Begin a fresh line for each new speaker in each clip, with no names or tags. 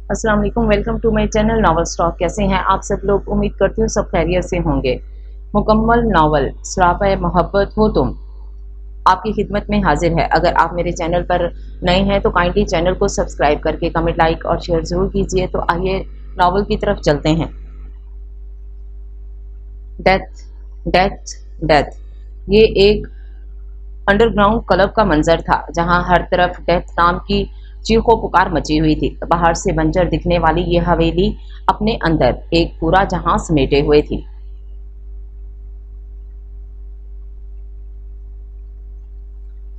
अस्सलाम वालेकुम, welcome to my channel novel stock. कैसे हैं आप सब लोग? उम्मीद करती हूँ सब खैरियत से होंगे। मुकम्मल नावल सरापा मोहब्बत हो तुम आपकी खिदमत में हाजिर है। अगर आप मेरे चैनल पर नए हैं तो काइंडली चैनल को सब्सक्राइब करके कमेंट, लाइक और शेयर ज़रूर कीजिए। तो आइए नावल की तरफ चलते हैं। डेथ डेथ डेथ, ये एक अंडरग्राउंड क्लब का मंजर था जहां हर तरफ डेथ नाम की चीखों पुकार मची हुई थी। बाहर से बंजर दिखने वाली ये हवेली अपने अंदर एक पूरा जहां समेटे हुए थी।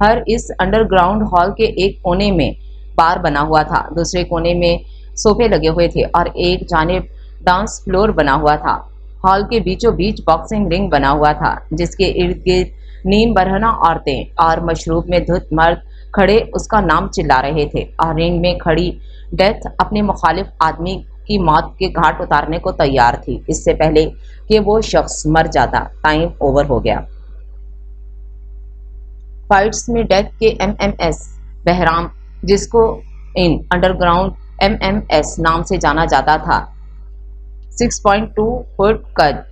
हर इस अंडरग्राउंड हॉल के एक कोने में बार बना हुआ था, दूसरे कोने में सोफे लगे हुए थे और एक जानिब डांस फ्लोर बना हुआ था। हॉल के बीचों बीच बॉक्सिंग रिंग बना हुआ था जिसके इर्द गिर्द नीम बरहना औरतें और मशरूब में धुत मर्द खड़े उसका नाम चिल्ला रहे थे और रिंग में खड़ी डेथ अपने मुखालिफ आदमी की मौत के घाट उतारने को तैयार थी, इससे पहले कि वो शख्स मर जाता। टाइम ओवर हो गया। फाइट्स में डेथ के एमएमएस बहराम, जिसको इन अंडरग्राउंड एमएमएस नाम से जाना जाता था, 6.2 फुट कद,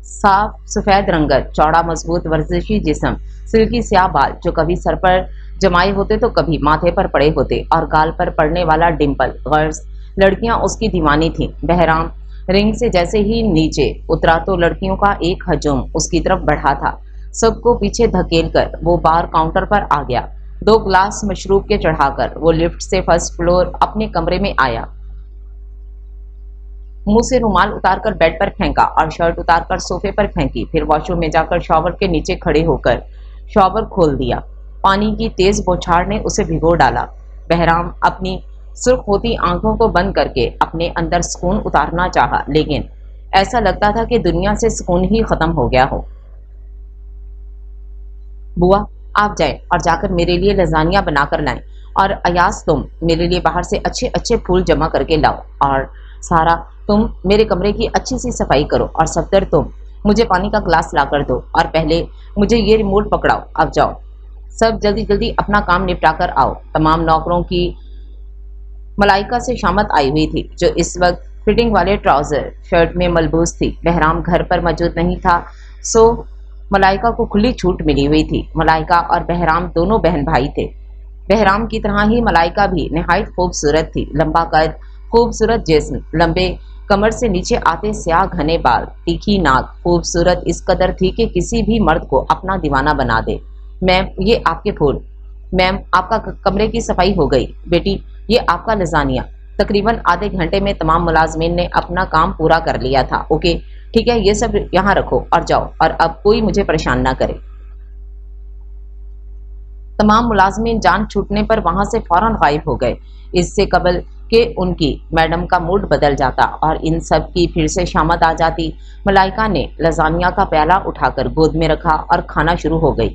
साफ सफेद रंगत, चौड़ा मजबूत वर्जिशी जिस्म, सिल्की स्याह बाल जो कभी सर पर जमाए होते तो कभी माथे पर पड़े होते और गाल पर पड़ने वाला डिंपल, गर्ल्स लड़कियां उसकी दीवानी थीं। बहराम रिंग से जैसे ही नीचे उतरा तो लड़कियों का एक हजूम उसकी तरफ बढ़ा था। सबको पीछे धकेलकर वो बार काउंटर पर आ गया। 2 ग्लास मशरूब के चढ़ाकर वो लिफ्ट से फर्स्ट फ्लोर अपने कमरे में आया। मुंह से रुमाल उतारकर बेड पर फेंका और शर्ट उतारकर सोफे पर फेंकी। फिर वॉशरूम में जाकर शॉवर के नीचे खड़े होकर शॉवर खोल दिया। पानी की तेज बौछार ने उसे भिगो डाला। बहराम अपनी सुर्ख होती आंखों को बंद करके अपने अंदर सुकून उतारना चाहा, लेकिन ऐसा लगता था कि दुनिया से सुकून ही खत्म हो गया हो। बुआ, आप जाएं और जाकर मेरे लिए लजानिया बनाकर लाएं, और अयास तुम मेरे लिए बाहर से अच्छे अच्छे फूल जमा करके लाओ, और सारा तुम मेरे कमरे की अच्छी सी सफाई करो, और सफ्तर तुम मुझे पानी का ग्लास ला कर दो, और पहले मुझे ये रिमोट पकड़ाओ। अब जाओ, सब जल्दी जल्दी अपना काम निपटा कर आओ। तमाम नौकरों की मलाइका से शामत आई हुई थी जो इस वक्त फिटिंग वाले ट्राउजर शर्ट में मलबूस थी। बहराम घर पर मौजूद नहीं था, सो मलाइका को खुली छूट मिली हुई थी। मलाइका और बहराम दोनों बहन भाई थे। बहराम की तरह ही मलाइका भी निहायत खूबसूरत थी। लंबा कद, खूबसूरत जिस्म, लंबे कमर से नीचे आते स्याह घने बाल, तीखी नाक, खूबसूरत इस कदर थी कि किसी भी मर्द को अपना दीवाना बना दे। मैम, ये आपके फूल। मैम, आपका कमरे की सफाई हो गई। बेटी, ये आपका लजानिया। तकरीबन आधे घंटे में तमाम मुलाजमीन ने अपना काम पूरा कर लिया था। ओके, ठीक है, ये सब यहाँ रखो और जाओ, और अब कोई मुझे परेशान ना करे। तमाम मुलाजमीन जान छूटने पर वहां से फौरन गायब हो गए। इससे कबल कि उनकी मैडम का मूड बदल जाता और इन सब की फिर से शामत आ जाती, मलाइका ने लजानिया का प्याला उठाकर गोद में रखा और खाना शुरू हो गई।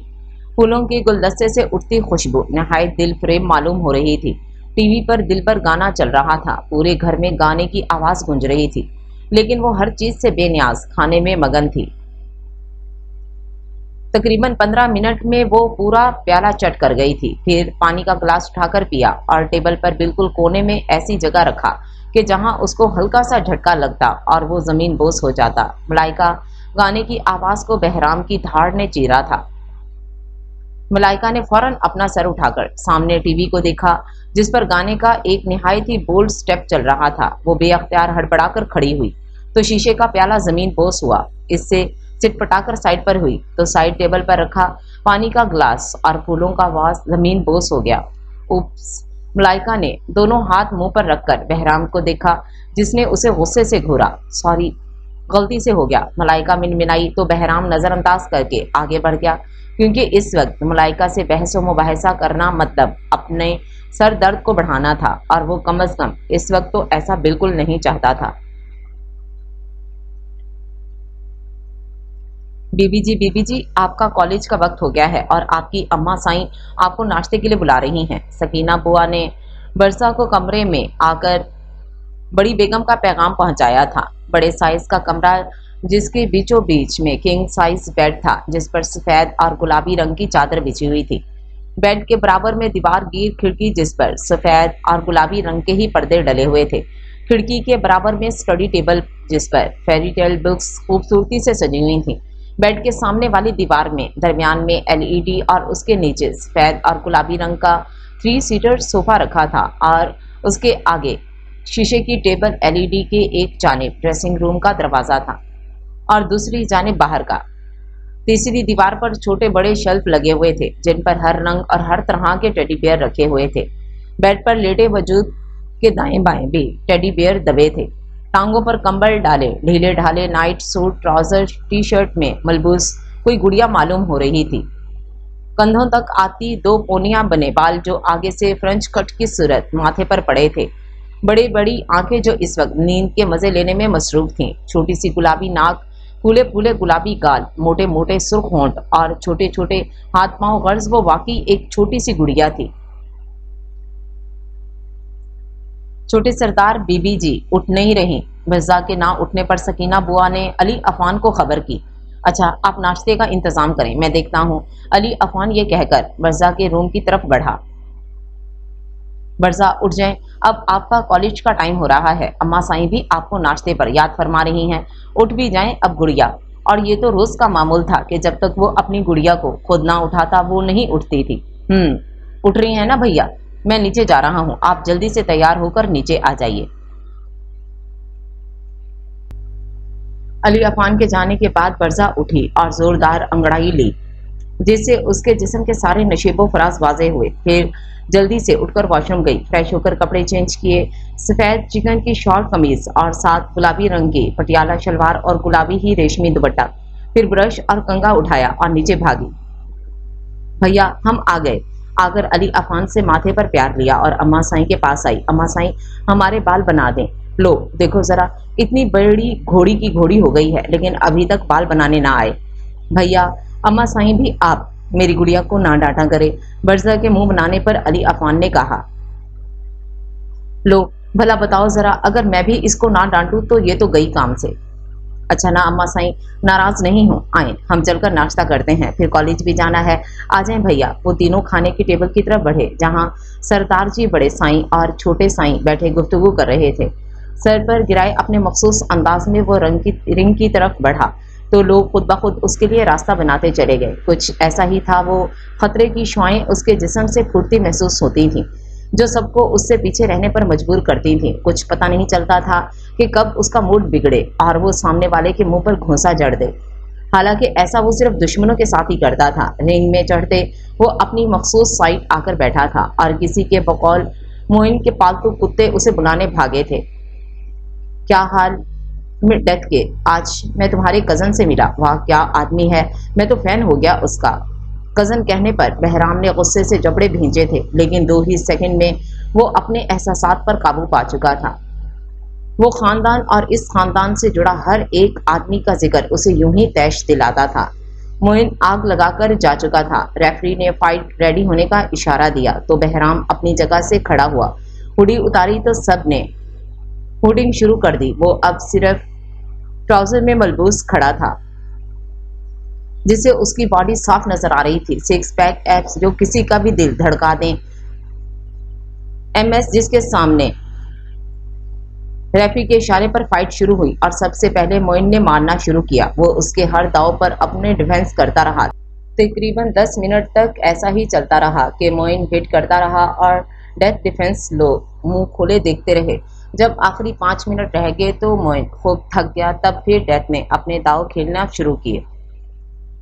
फूलों के गुलदस्ते से उठती खुशबू नहायत दिल फरेब मालूम हो रही थी। टीवी पर दिल पर गाना चल रहा था। पूरे घर में गाने की आवाज गूंज रही थी, लेकिन वो हर चीज से बेनियाज खाने में मगन थी। तकरीबन 15 मिनट में वो पूरा प्याला चट कर गई थी। फिर पानी का गिलास उठाकर पिया और टेबल पर बिल्कुल कोने में ऐसी जगह रखा कि जहां उसको हल्का सा झटका लगता और वो जमीन बोस हो जाता। मलाइका गाने की आवाज को बहराम की धाड़ ने चीरा था। मलाइका ने फौरन अपना सर उठाकर सामने टीवी को देखा जिस पर गाने का एक निहायत ही बोल्ड स्टेप चल रहा था। वो बेअख्तियार हड़बड़ाकर खड़ी हुई तो शीशे का प्याला जमीन बोस हुआ। इससे चिटपटाकर साइड पर हुई तो साइड टेबल पर रखा पानी का ग्लास और फूलों का वास जमीन बोस हो गया। उप्स, मलाइका ने दोनों हाथ मुंह पर रखकर बहराम को देखा जिसने उसे गुस्से से घूरा। सॉरी, गलती से हो गया। मलाइका मिनमिनाई तो बहराम नजरअंदाज करके आगे बढ़ गया, क्योंकि इस वक्त मलाइका से बहस व मुबाहिसा करना मतलब अपने सर दर्द को बढ़ाना था, और वो कम अज कम इस वक्त तो ऐसा बिल्कुल नहीं चाहता था। बीबी जी, आपका कॉलेज का वक्त हो गया है और आपकी अम्मा साईं आपको नाश्ते के लिए बुला रही हैं। सकीना बुआ ने बरसा को कमरे में आकर बड़ी बेगम का पैगाम पहुंचाया था। बड़े साइज का कमरा जिसके बीचों बीच में किंग साइज बेड था जिस पर सफेद और गुलाबी रंग की चादर बिछी हुई थी। बेड के बराबर में दीवार गिर खिड़की जिस पर सफेद और गुलाबी रंग के ही पर्दे डले हुए थे। खिड़की के बराबर में स्टडी टेबल जिस पर फेरी टेल बुक्स खूबसूरती से सजी हुई थी। बेड के सामने वाली दीवार में दरमियान में एलईडी और उसके नीचे सफेद और गुलाबी रंग का 3 सीटर सोफा रखा था और उसके आगे शीशे की टेबल। एलईडी के एक जानिब ड्रेसिंग रूम का दरवाजा था और दूसरी जानिब बाहर का। तीसरी दीवार पर छोटे बड़े शेल्फ लगे हुए थे जिन पर हर रंग और हर तरह के टेडी बियर रखे हुए थे। बेड पर लेटे वजूद के दाएं बाएं भी टेडी बियर दबे थे। टांगों पर कंबल डाले ढीले ढाले night suit trouser T shirt में मलबूस कोई गुड़िया मालूम हो रही थी। कंधों तक आती 2 पोनियां बने बाल जो आगे से फ्रेंच कट की सूरत माथे पर पड़े थे। बड़ी बड़ी आंखें जो इस वक्त नींद के मजे लेने में मसरूफ थीं। छोटी सी गुलाबी नाक, फूले फूले गुलाबी गाल, मोटे मोटे सुर्ख होंठ और छोटे छोटे हाथ पांव। गर्ज वो वाकई एक छोटी सी गुड़िया थी। छोटे सरदार बीबी जी उठ नहीं रही। मिर्जा के ना उठने पर सकीना बुआ ने अली अफान को खबर की। अच्छा, आप नाश्ते का इंतजाम करें, मैं देखता हूँ। अली अफान ये कहकर मिर्जा के रूम की तरफ बढ़ा। मिर्जा उठ जाएं, अब आपका कॉलेज का टाइम हो रहा है। अम्मा साईं भी आपको नाश्ते पर याद फरमा रही हैं। उठ भी जाएं अब गुड़िया। और ये तो रोज का मामूल था कि जब तक वो अपनी गुड़िया को खुद ना उठाता वो नहीं उठती थी। उठ रही है ना भैया, मैं नीचे जा रहा हूँ, आप जल्दी से तैयार होकर नीचे आ जाइए। अली अफान के जाने के बाद मिर्जा उठी और जोरदार अंगड़ाई ली जिससे उसके जिस्म के सारे नशीबो फराज वाजे हुए। फिर जल्दी से उठकर वॉशरूम गई। फ्रेश होकर कपड़े चेंज किए। सफेद चिकन की शॉर्ट कमीज और साथ गुलाबी रंग की पटियाला शलवार और गुलाबी ही रेशमी दुपट्टा। फिर ब्रश और कंघा उठाया और नीचे भागी। भैया हम आ गए। आकर अली अफान से माथे पर प्यार लिया और अम्मा साईं के पास आई। अम्मा साईं हमारे बाल बना दें। लो देखो जरा, इतनी बड़ी घोड़ी की घोड़ी हो गई है लेकिन अभी तक बाल बनाने ना आए। भैया अम्मा साईं भी आप मेरी गुड़िया को ना डांटा करे। मिर्जा के मुंह बनाने पर अली अफान ने कहा, लो भला बताओ जरा, अगर मैं भी इसको ना डांटूं तो ये तो गई काम से। अच्छा ना अम्मा साईं, नाराज नहीं हूँ, आए हम चलकर नाश्ता करते हैं, फिर कॉलेज भी जाना है। आ जाएं भैया। वो तीनों खाने की टेबल की तरफ बढ़े जहाँ सरदार जी बड़े साईं और छोटे साईं बैठे गुफ्तगू कर रहे थे। सर पर गिराए अपने मखसूस अंदाज में वो रिंग की तरफ बढ़ा तो लोग खुद ब खुद उसके लिए रास्ता बनाते चले गए। कुछ ऐसा ही था, वो खतरे की शुआएं उसके जिस्म से फूटती महसूस होती थीं जो सबको उससे पीछे रहने पर मजबूर करती थी। कुछ पता नहीं चलता था कि कब उसका मूड बिगड़े और वो सामने वाले के मुंह पर घूंसा जड़ दे। हालांकि ऐसा वो सिर्फ दुश्मनों के साथ ही करता था। रिंग में चढ़ते वो अपनी मखसूस साइड आकर बैठा था और किसी के बकौल मोइन के पालतू कुत्ते उसे बुलाने भागे थे। क्या हाल डेथ के, आज मैं तुम्हारे कजन से मिला। वाह क्या आदमी है, मैं तो फैन हो गया उसका। कजन कहने पर बहराम ने गुस्से से जबड़े भींचे थे लेकिन 2 ही सेकंड में वो अपने एहसासात पर काबू पा चुका था। वो खानदान और इस खानदान से जुड़ा हर एक आदमी का जिक्र उसे यूं ही तैश दिलाता था। मोइन आग लगाकर जा चुका था। रेफरी ने फाइट रेडी होने का इशारा दिया तो बहराम अपनी जगह से खड़ा हुआ। हुडी उतारी तो सब ने हुडिंग शुरू कर दी। वो अब सिर्फ ट्राउजर में मलबूस खड़ा था जिससे उसकी बॉडी साफ नजर आ रही थी। 6 पैक एब्स जो किसी का भी दिल धड़का दें। एमएस जिसके सामने रेफरी के इशारे पर फाइट शुरू हुई और सबसे पहले मोइन ने मारना शुरू किया। वो उसके हर दाव पर अपने डिफेंस करता रहा। तकरीबन 10 मिनट तक ऐसा ही चलता रहा कि मोइन हिट करता रहा और डेथ डिफेंस लोग मुंह खोले देखते रहे। जब आखिरी 5 मिनट रह गए तो मोइन खूब थक गया। तब फिर डेथ ने अपने दाव खेलना शुरू किए।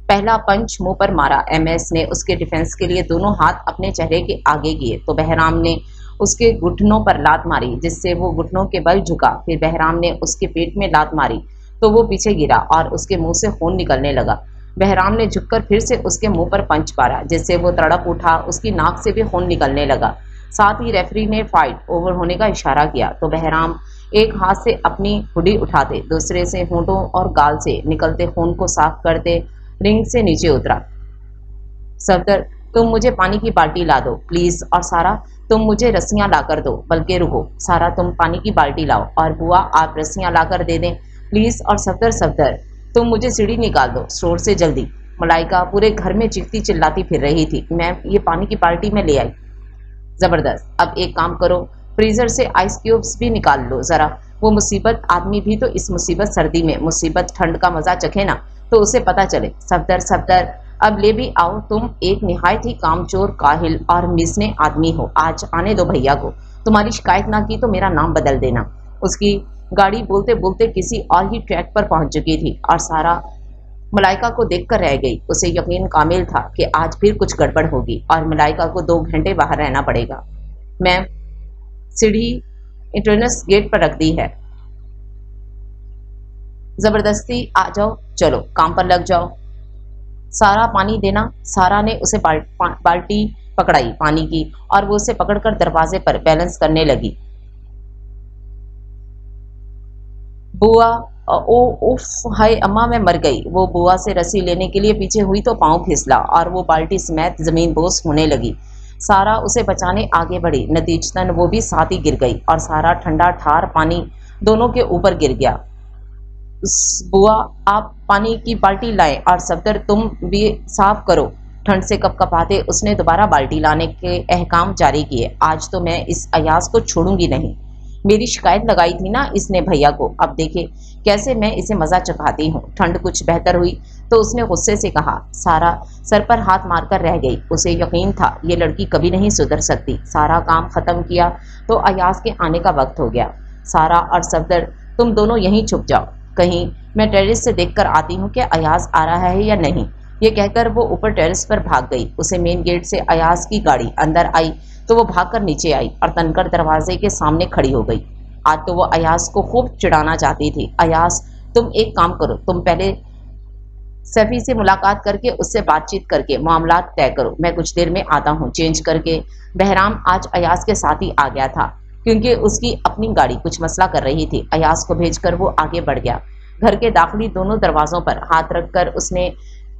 पहला पंच मुंह पर मारा। एमएस ने उसके डिफेंस के लिए दोनों हाथ अपने चेहरे के आगे किए तो बहराम ने उसके घुटनों पर लात मारी जिससे वो घुटनों के बल झुका। फिर बहराम ने उसके पेट में लात मारी तो वो पीछे गिरा और उसके मुंह से खून निकलने लगा। बहराम ने झुककर फिर से उसके मुंह पर पंच मारा जिससे वो तड़प उठा। उसकी नाक से भी खून निकलने लगा। साथ ही रेफरी ने फाइट ओवर होने का इशारा किया तो बहराम एक हाथ से अपनी हुडी उठाते दूसरे से होंठों और गाल से निकलते खून को साफ करते रिंग से नीचे उतरा। सफदर तुम मुझे पानी की बाल्टी ला दो प्लीज, और सारा तुम मुझे रस्सियां लाकर दो। बल्कि रुको सारा, तुम पानी की बाल्टी लाओ और बुआ आप रस्सियां लाकर दे दें प्लीज। और सफदर तुम मुझे सीढ़ी निकाल दो स्टोर से जल्दी। मलाइका पूरे घर में चीखती चिल्लाती फिर रही थी। मैम, ये पानी की बाल्टी में ले आई। जबरदस्त। अब एक काम करो, फ्रीजर से आइस क्यूब्स भी निकाल लो जरा। वो मुसीबत आदमी भी तो इस मुसीबत सर्दी में मुसीबत ठंड का मजा चखे ना, तो उसे पता चले। सफदर सफदर, अब ले भी आओ। तुम एक निहायत ही कामचोर, काहिल और मिसने आदमी हो। आज आने दो भैया को। तुम्हारी शिकायत ना की तो मेरा नाम बदल देना। उसकी गाड़ी बोलते बोलते किसी और ही ट्रैक पर पहुंच चुकी थी और सारा मलाइका को देखकर रह गई। उसे यकीन कामिल था कि आज फिर कुछ गड़बड़ होगी और मलाइका को 2 घंटे बाहर रहना पड़ेगा। मैम, सीढ़ी इंटरनेस गेट पर रख दी है। जबरदस्ती आ जाओ, चलो काम पर लग जाओ। सारा, पानी देना। सारा ने उसे बाल्टी पकड़ाई पानी की और वो उसे पकड़कर दरवाजे पर बैलेंस करने लगी। बुआ, ओ उफ, हाय अम्मा, मैं मर गई। वो बुआ से रस्सी लेने के लिए पीछे हुई तो पांव फिसला और वो बाल्टी समेत जमीन बोस होने लगी। सारा उसे बचाने आगे बढ़ी, नतीजतन वो भी साथ ही गिर गई और सारा ठंडा ठार पानी दोनों के ऊपर गिर गया। बुआ, आप पानी की बाल्टी लाएं और सफदर तुम भी साफ करो। ठंड से कपकपाते उसने दोबारा बाल्टी लाने के अहकाम जारी किए। आज तो मैं इस अयाज को छोड़ूंगी नहीं। मेरी शिकायत लगाई थी ना इसने भैया को, अब देखे कैसे मैं इसे मजा चखाती हूँ। ठंड कुछ बेहतर हुई तो उसने गुस्से से कहा। सारा सर पर हाथ मारकर रह गई। उसे यकीन था ये लड़की कभी नहीं सुधर सकती। सारा काम खत्म किया तो अयाज के आने का वक्त हो गया। सारा और सफदर, तुम दोनों यहीं छुप जाओ, कहीं मैं टेरेस से देखकर आती हूँ कि अयाज आ रहा है या नहीं। ये कहकर वो ऊपर टेरेस पर भाग गई। उसे मेन गेट से अयाज की गाड़ी अंदर आई तो वो भागकर नीचे आई और तनकर दरवाजे के सामने खड़ी हो गई। आज तो वो अयाज को खूब चिढ़ाना चाहती थी। अयाज, तुम एक काम करो, तुम पहले सफ़ी से मुलाकात करके उससे बातचीत करके मामलात तय करो। मैं कुछ देर में आता हूँ। चेंज करके बहराम आज अयाज के साथ ही आ गया था क्योंकि उसकी अपनी गाड़ी कुछ मसला कर रही थी। अयाज को भेजकर वो आगे बढ़ गया। घर के दाखिली दोनों दरवाजों पर हाथ रखकर उसने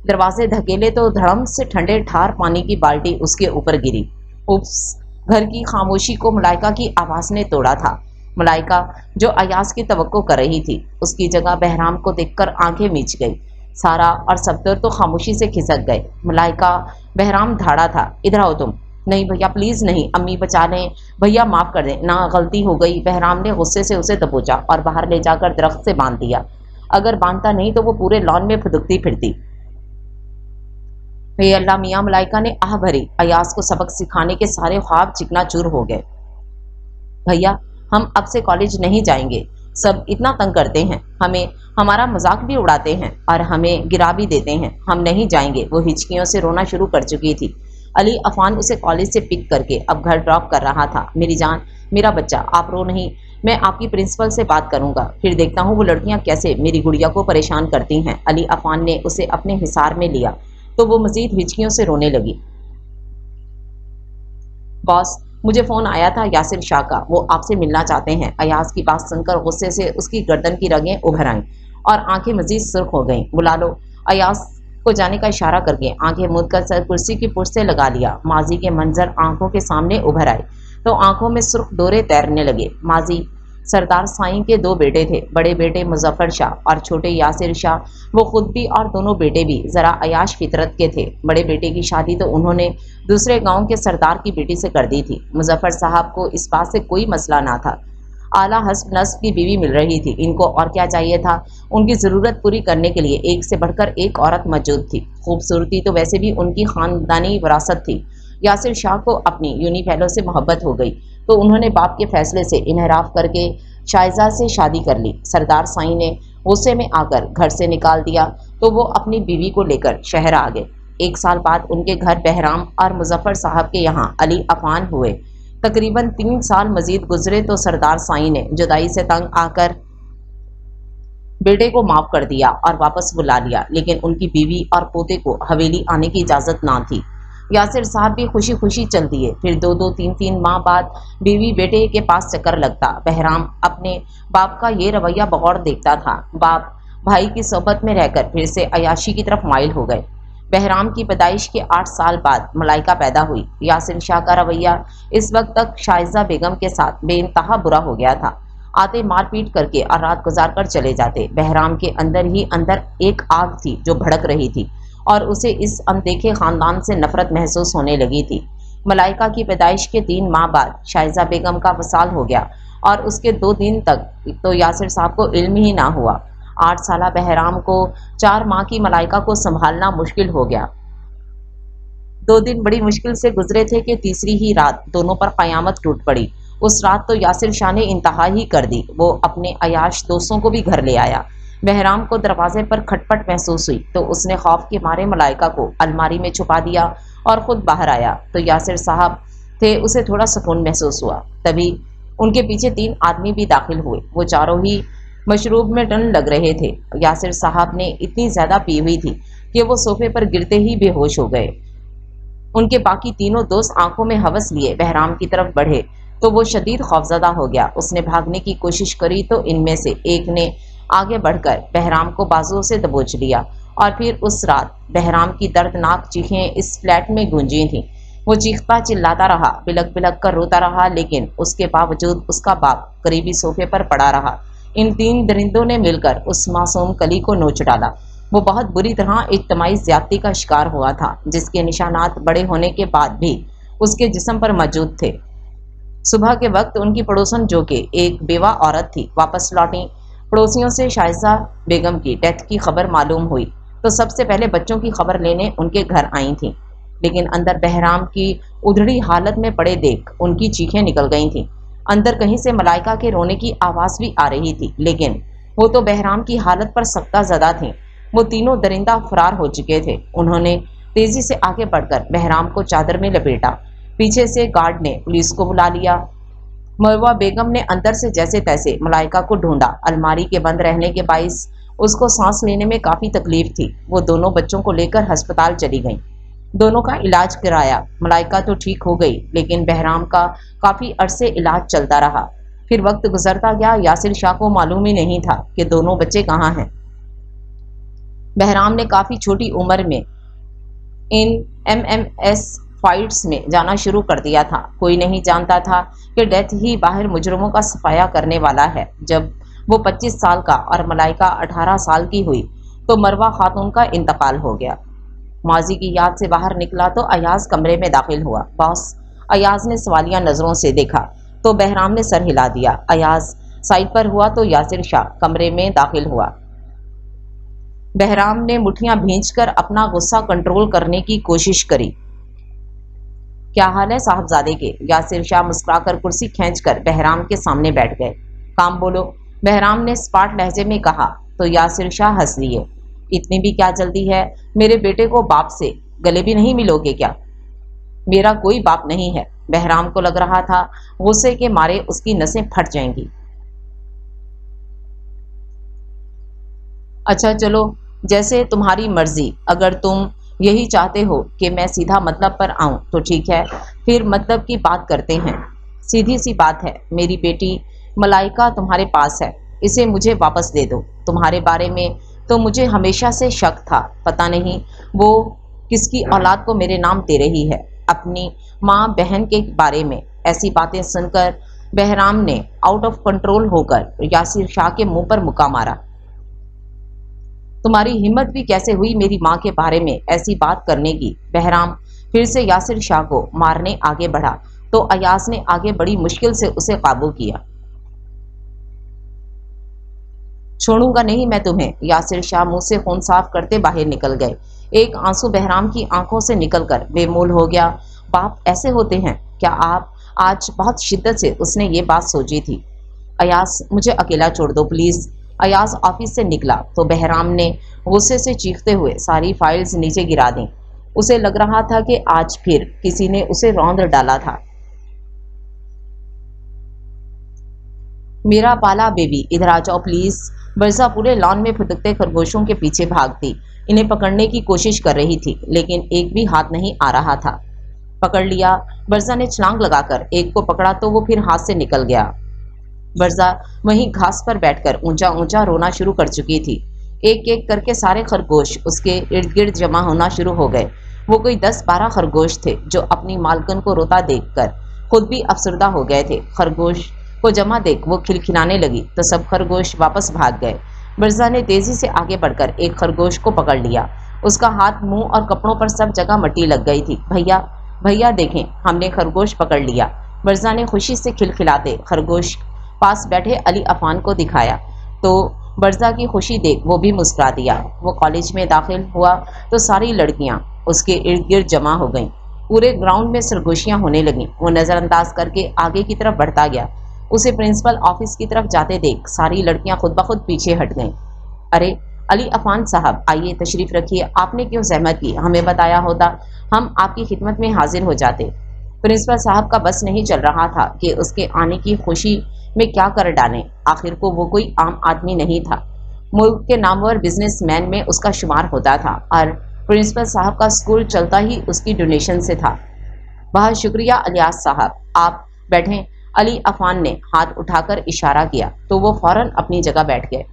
दरवाजे धकेले तो धड़म से ठंडे ठार पानी की बाल्टी उसके ऊपर गिरी। उप्स! घर की खामोशी को मलाइका की आवाज ने तोड़ा था। मलाइका जो अयाज की तवक्को कर रही थी, उसकी जगह बहराम को देखकर आंखें मीच गई। सारा और सफदर तो खामोशी से खिसक गए। मलाइका, बहराम धाड़ा था, इधर आओ तुम। नहीं भैया, प्लीज नहीं, अम्मी बचा लें, भैया माफ कर दें ना, गलती हो गई। बहराम ने गुस्से से उसे दबोचा और बाहर ले जाकर दरख्त से बांध दिया। अगर बांधता नहीं तो वो पूरे लॉन में फुदकती फिरती। हे अल्लाह, मियाँ मलाइका ने आह भरी। अयाज को सबक सिखाने के सारे ख्वाब चिकनाचूर हो गए। भैया, हम अब से कॉलेज नहीं जाएंगे। सब इतना तंग करते हैं, हमें हमारा मजाक भी उड़ाते हैं और हमें गिरा भी देते हैं। हम नहीं जाएंगे। वो हिचकियों से रोना शुरू कर चुकी थी। अली अफान उसे कॉलेज से पिक करके अब घर ड्रॉप कर रहा था। मेरी जान, मेरा बच्चा, आप रो नहीं, मैं आपकी प्रिंसिपल से बात करूंगा, फिर देखता हूँ वो लड़कियां कैसे मेरी गुड़िया को परेशान करती हैं। अली अफान ने उसे अपने हिसार में लिया तो वो मजीद हिचकियों से रोने लगी। बॉस, मुझे फोन आया था यासिर शाह का, वो आपसे मिलना चाहते हैं। अयाज की बात सुनकर गुस्से से उसकी गर्दन की रगें उभर आईं और आंखें मजीद सुर्ख हो गईं। बुला लो। अयाज को जाने का इशारा करके आंखें मूंद कर सर कुर्सी की पुर्श से लगा लिया। माजी के मंजर आंखों के सामने उभर आए तो आंखों में सुर्ख डोरे तैरने लगे। माजी सरदार साईं के 2 बेटे थे, बड़े बेटे मुजफ्फर शाह और छोटे यासिर शाह। वो खुद भी और दोनों बेटे भी जरा अयाश फितरत के थे। बड़े बेटे की शादी तो उन्होंने दूसरे गांव के सरदार की बेटी से कर दी थी। मुजफ्फर साहब को इस बात से कोई मसला ना था, आला हस्ब नस्ब की बीवी मिल रही थी। इनको और क्या चाहिए था। उनकी ज़रूरत पूरी करने के लिए एक से बढ़कर एक औरत मौजूद थी। खूबसूरती तो वैसे भी उनकी खानदानी विरासत थी। यासिर शाह को अपनी यूनी फेलो से मोहब्बत हो गई तो उन्होंने बाप के फैसले से इनहराफ करके शाइजा से शादी कर ली। सरदार साईं ने गुस्से में आकर घर से निकाल दिया तो वो अपनी बीवी को लेकर शहर आ गए। 1 साल बाद उनके घर बहराम और मुजफ्फर साहब के यहाँ अली अफान हुए। तकरीबन 3 साल मजीद गुजरे तो सरदार साईं ने जुदाई से तंग आकर बेटे को माफ कर दिया और वापस बुला लिया, लेकिन उनकी बीवी और पोते को हवेली आने की इजाज़त ना थी। यासिर साहब भी खुशी खुशी चल दिए। फिर 2-2, 3-3 माह बाद बीवी बेटे के पास चक्कर लगता। बहराम अपने बाप का ये रवैया बगौर देखता था। बाप भाई की सोबत में रहकर फिर से अयाशी की तरफ माइल हो गए। बहराम की पैदाइश के 8 साल बाद मलाइका पैदा हुई। यासिर शाह का रवैया इस वक्त तक शाइजा बेगम के साथ बेइंतहा बुरा हो गया था। आते मार पीट करके और रात गुजार कर चले जाते। बहराम के अंदर ही अंदर एक आग थी जो भड़क रही थी। اور اسے اس اندیکھے خاندان سے نفرت محسوس ہونے لگی تھی۔ ملائکہ کی پیدائش کے 3 ماہ بعد شائزہ بیگم کا وصال ہو گیا اور اس کے 2 دن تک تو یاسر صاحب کو علم ہی نہ ہوا۔ 8 سالہ بہرام کو 4 ماہ کی ملائکہ کو سنبھالنا مشکل ہو گیا۔ 2 دن بڑی مشکل سے گزرے تھے کہ تیسری ہی رات دونوں پر قیامت ٹوٹ پڑی۔ اس رات تو یاسر شاہ نے انتہا ہی کر دی، وہ اپنے عیاش دوستوں کو بھی گھر لے آیا۔ بہرام کو دروازے پر کھٹپٹ محسوس ہوئی تو اس نے خوف کے مارے ملائکہ کو الماری میں چھپا دیا اور خود باہر آیا تو یاسر صاحب تھے، اسے تھوڑا سکون محسوس ہوا۔ تبھی ان کے پیچھے 3 آدمی بھی داخل ہوئے، وہ چاروں ہی مشروب میں ٹن لگ رہے تھے۔ یاسر صاحب نے اتنی زیادہ پی ہوئی تھی کہ وہ صوفے پر گرتے ہی بے ہوش ہو گئے۔ ان کے باقی تینوں دوست آنکھوں میں ہوس لیے بہرام کی طرف بڑھے تو وہ شدید خوفزدہ ہو گیا۔ اس نے بھاگنے کی کوشش کری تو ان میں سے ایک نے آگے بڑھ کر بہرام کو بازوؤں سے دبوچ لیا اور پھر اس رات بہرام کی دردناک چیخیں اس فلیٹ میں گونجی تھیں۔ وہ چیختا چلاتا رہا، بلک بلک کر روتا رہا، لیکن اس کے باوجود اس کا باپ قریبی صوفے پر پڑا رہا۔ ان 3 درندوں نے مل کر اس معصوم کلی کو نوچ ڈالا۔ وہ بہت بری طرح اجتماعی زیادتی کا شکار ہوا تھا، جس کے نشانات بڑے ہونے کے بعد بھی اس کے جسم پر موجود تھے۔ صبح کے وقت ان کی پڑوسن، جو کہ ایک بیوہ عورت تھی، واپس لوٹیں۔ پڑوسیوں سے شائزہ بیگم کی ڈیتھ کی خبر معلوم ہوئی تو سب سے پہلے بچوں کی خبر لینے ان کے گھر آئی تھیں، لیکن اندر بہرام کی ادھڑی حالت میں پڑے دیکھ ان کی چیخیں نکل گئی تھیں۔ اندر کہیں سے ملائکہ کے رونے کی آواز بھی آ رہی تھی، لیکن وہ تو بہرام کی حالت پر سکتہ زدہ تھیں۔ وہ تینوں درندہ فرار ہو چکے تھے۔ انہوں نے تیزی سے آگے بڑھ کر بہرام کو چادر میں لپیٹا۔ پیچھے سے گارڈ نے پولیس کو بلا لیا۔ مروہ بیگم نے اندر سے جیسے تیسے ملائکہ کو ڈھونڈا۔ الماری کے بند رہنے کے باعث اس کو سانس لینے میں کافی تکلیف تھی۔ وہ دونوں بچوں کو لے کر ہسپتال چلی گئیں، دونوں کا علاج کرایا۔ ملائکہ تو ٹھیک ہو گئی، لیکن بہرام کا کافی عرصے علاج چلتا رہا۔ پھر وقت گزرتا گیا، یاسر شاہ کو معلوم ہی نہیں تھا کہ دونوں بچے کہاں ہیں۔ بہرام نے کافی چھوٹی عمر میں ان MMS فائٹس میں جانا شروع کر دیا تھا۔ کوئی نہیں جانتا تھا کہ ڈیتھ ہی باہر مجرموں کا صفایا کرنے والا ہے۔ جب وہ 25 سال کا اور ملائکہ 18 سال کی ہوئی تو مروہ خاتون کا انتقال ہو گیا۔ ماضی کی یاد سے باہر نکلا تو ایاز کمرے میں داخل ہوا۔ باس ایاز نے سوالیہ نظروں سے دیکھا تو بہرام نے سر ہلا دیا۔ ایاز سائڈ پر ہوا تو یاسر شاہ کمرے میں داخل ہوا۔ بہرام نے مٹھیاں بھینچ کر اپنا غصہ کنٹرول کرنے کی کوشش کری۔ کیا حال ہے صاحبزادے کے؟ یاسر شاہ مسکرا کر کرسی کھینچ کر بہرام کے سامنے بیٹھ گئے۔ کام بولو، بہرام نے سپاٹ لہجے میں کہا تو یاسر شاہ ہنس لیے۔ اتنی بھی کیا جلدی ہے؟ میرے بیٹے کو باپ سے گلے بھی نہیں ملو گے کیا؟ میرا کوئی باپ نہیں ہے۔ بہرام کو لگ رہا تھا غصے کے مارے اس کی نسیں پھٹ جائیں گی۔ اچھا چلو، جیسے تمہاری مرضی۔ اگر تم یہی چاہتے ہو کہ میں سیدھا مطلب پر آؤں تو ٹھیک ہے، پھر مطلب کی بات کرتے ہیں۔ سیدھی سی بات ہے، میری بیٹی ملائکہ تمہارے پاس ہے، اسے مجھے واپس دے دو۔ تمہارے بارے میں تو مجھے ہمیشہ سے شک تھا، پتہ نہیں وہ کس کی اولاد کو میرے نام دے رہی ہے، اپنی ماں بہن کے بارے میں۔ ایسی باتیں سن کر بہرام نے آؤٹ آف کنٹرول ہو کر یاسر شاہ کے منہ پر مکہ مارا۔ تمہاری ہمت بھی کیسے ہوئی میری ماں کے بارے میں ایسی بات کرنے کی؟ بہرام پھر سے یاسر شاہ کو مارنے آگے بڑھا تو ایاز نے آگے بڑی مشکل سے اسے قابو کیا۔ چھوڑوں گا نہیں میں تمہیں۔ یاسر شاہ منہ سے خون صاف کرتے باہر نکل گئے۔ ایک آنسو بہرام کی آنکھوں سے نکل کر بے مول ہو گیا۔ باپ ایسے ہوتے ہیں کیا آپ؟ آج بہت شدت سے اس نے یہ بات سوچی تھی۔ ایاز مجھے اکیلا چھوڑ دو پلیز۔ ایاز آفس سے نکلا تو بہرام نے غصے سے چیختے ہوئے ساری فائلز نیچے گرا دیں۔ اسے لگ رہا تھا کہ آج پھر کسی نے اسے روند ڈالا تھا۔ میرا پالا بیبی ادھر آ جاؤ پلیز۔ برزا پورے لان میں پھٹکتے خرگوشوں کے پیچھے بھاگتی، انہیں پکڑنے کی کوشش کر رہی تھی، لیکن ایک بھی ہاتھ نہیں آ رہا تھا۔ پکڑ لیا، برزا نے چھلانگ لگا کر ایک کو پکڑا تو وہ پھر ہاتھ سے نکل گیا۔ برزا وہیں گھاس پر بیٹھ کر اونچا اونچا رونا شروع کر چکی تھی۔ ایک ایک کر کے سارے خرگوش اس کے ارد گرد جمع ہونا شروع ہو گئے۔ وہ کوئی 10-12 خرگوش تھے جو اپنی مالکن کو روتا دیکھ کر خود بھی افسردہ ہو گئے تھے۔ خرگوش کو جمع دیکھ وہ کھلکھلانے لگی تو سب خرگوش واپس بھاگ گئے۔ برزا نے تیزی سے آگے بڑھ کر ایک خرگوش کو پکڑ لیا اس کا ہاتھ، منہ اور کپڑوں پر سب جگہ مٹی لگ گئی تھی۔ بھیا بھیا دیکھیں، ہم نے خرگوش پکڑ لیا۔ برزا نے خوشی سے کھلکھلاتے خرگوش پاس بیٹھے علی افان کو دکھایا تو برزا کی خوشی دیکھ وہ بھی مسکرا دیا۔ وہ کالج میں داخل ہوا تو ساری لڑکیاں اس کے ارد گرد جمع ہو گئیں۔ پورے گراؤنڈ میں سرگوشیاں ہونے لگیں۔ وہ نظر انداز کر کے آگے کی طرف بڑھتا گیا۔ اسے پرنسپل آفس کی طرف جاتے دیکھ ساری لڑکیاں خود بخود پیچھے ہٹ گئیں۔ ارے علی افان صاحب، آئیے تشریف رکھیے، آپ نے کیوں زحمت کی؟ ہمیں بتایا ہوتا ہم آپ کی خدمت میں حاضر ہو جاتے۔ پرنسپل صاحب کا بس نہیں چل رہا تھا کہ اس کے آنے کی خوشی میں کیا کر ڈالیں۔ آخر کو وہ کوئی عام آدمی نہیں تھا، ملک کے نامور بزنس مین میں اس کا شمار ہوتا تھا، اور پرنسپل صاحب کا اسکول چلتا ہی اس کی ڈونیشن سے تھا۔ بہت شکریہ الیاس صاحب، آپ بیٹھیں۔ علی افان نے ہاتھ اٹھا کر اشارہ کیا تو وہ فوراً اپنی جگہ بیٹھ گئے۔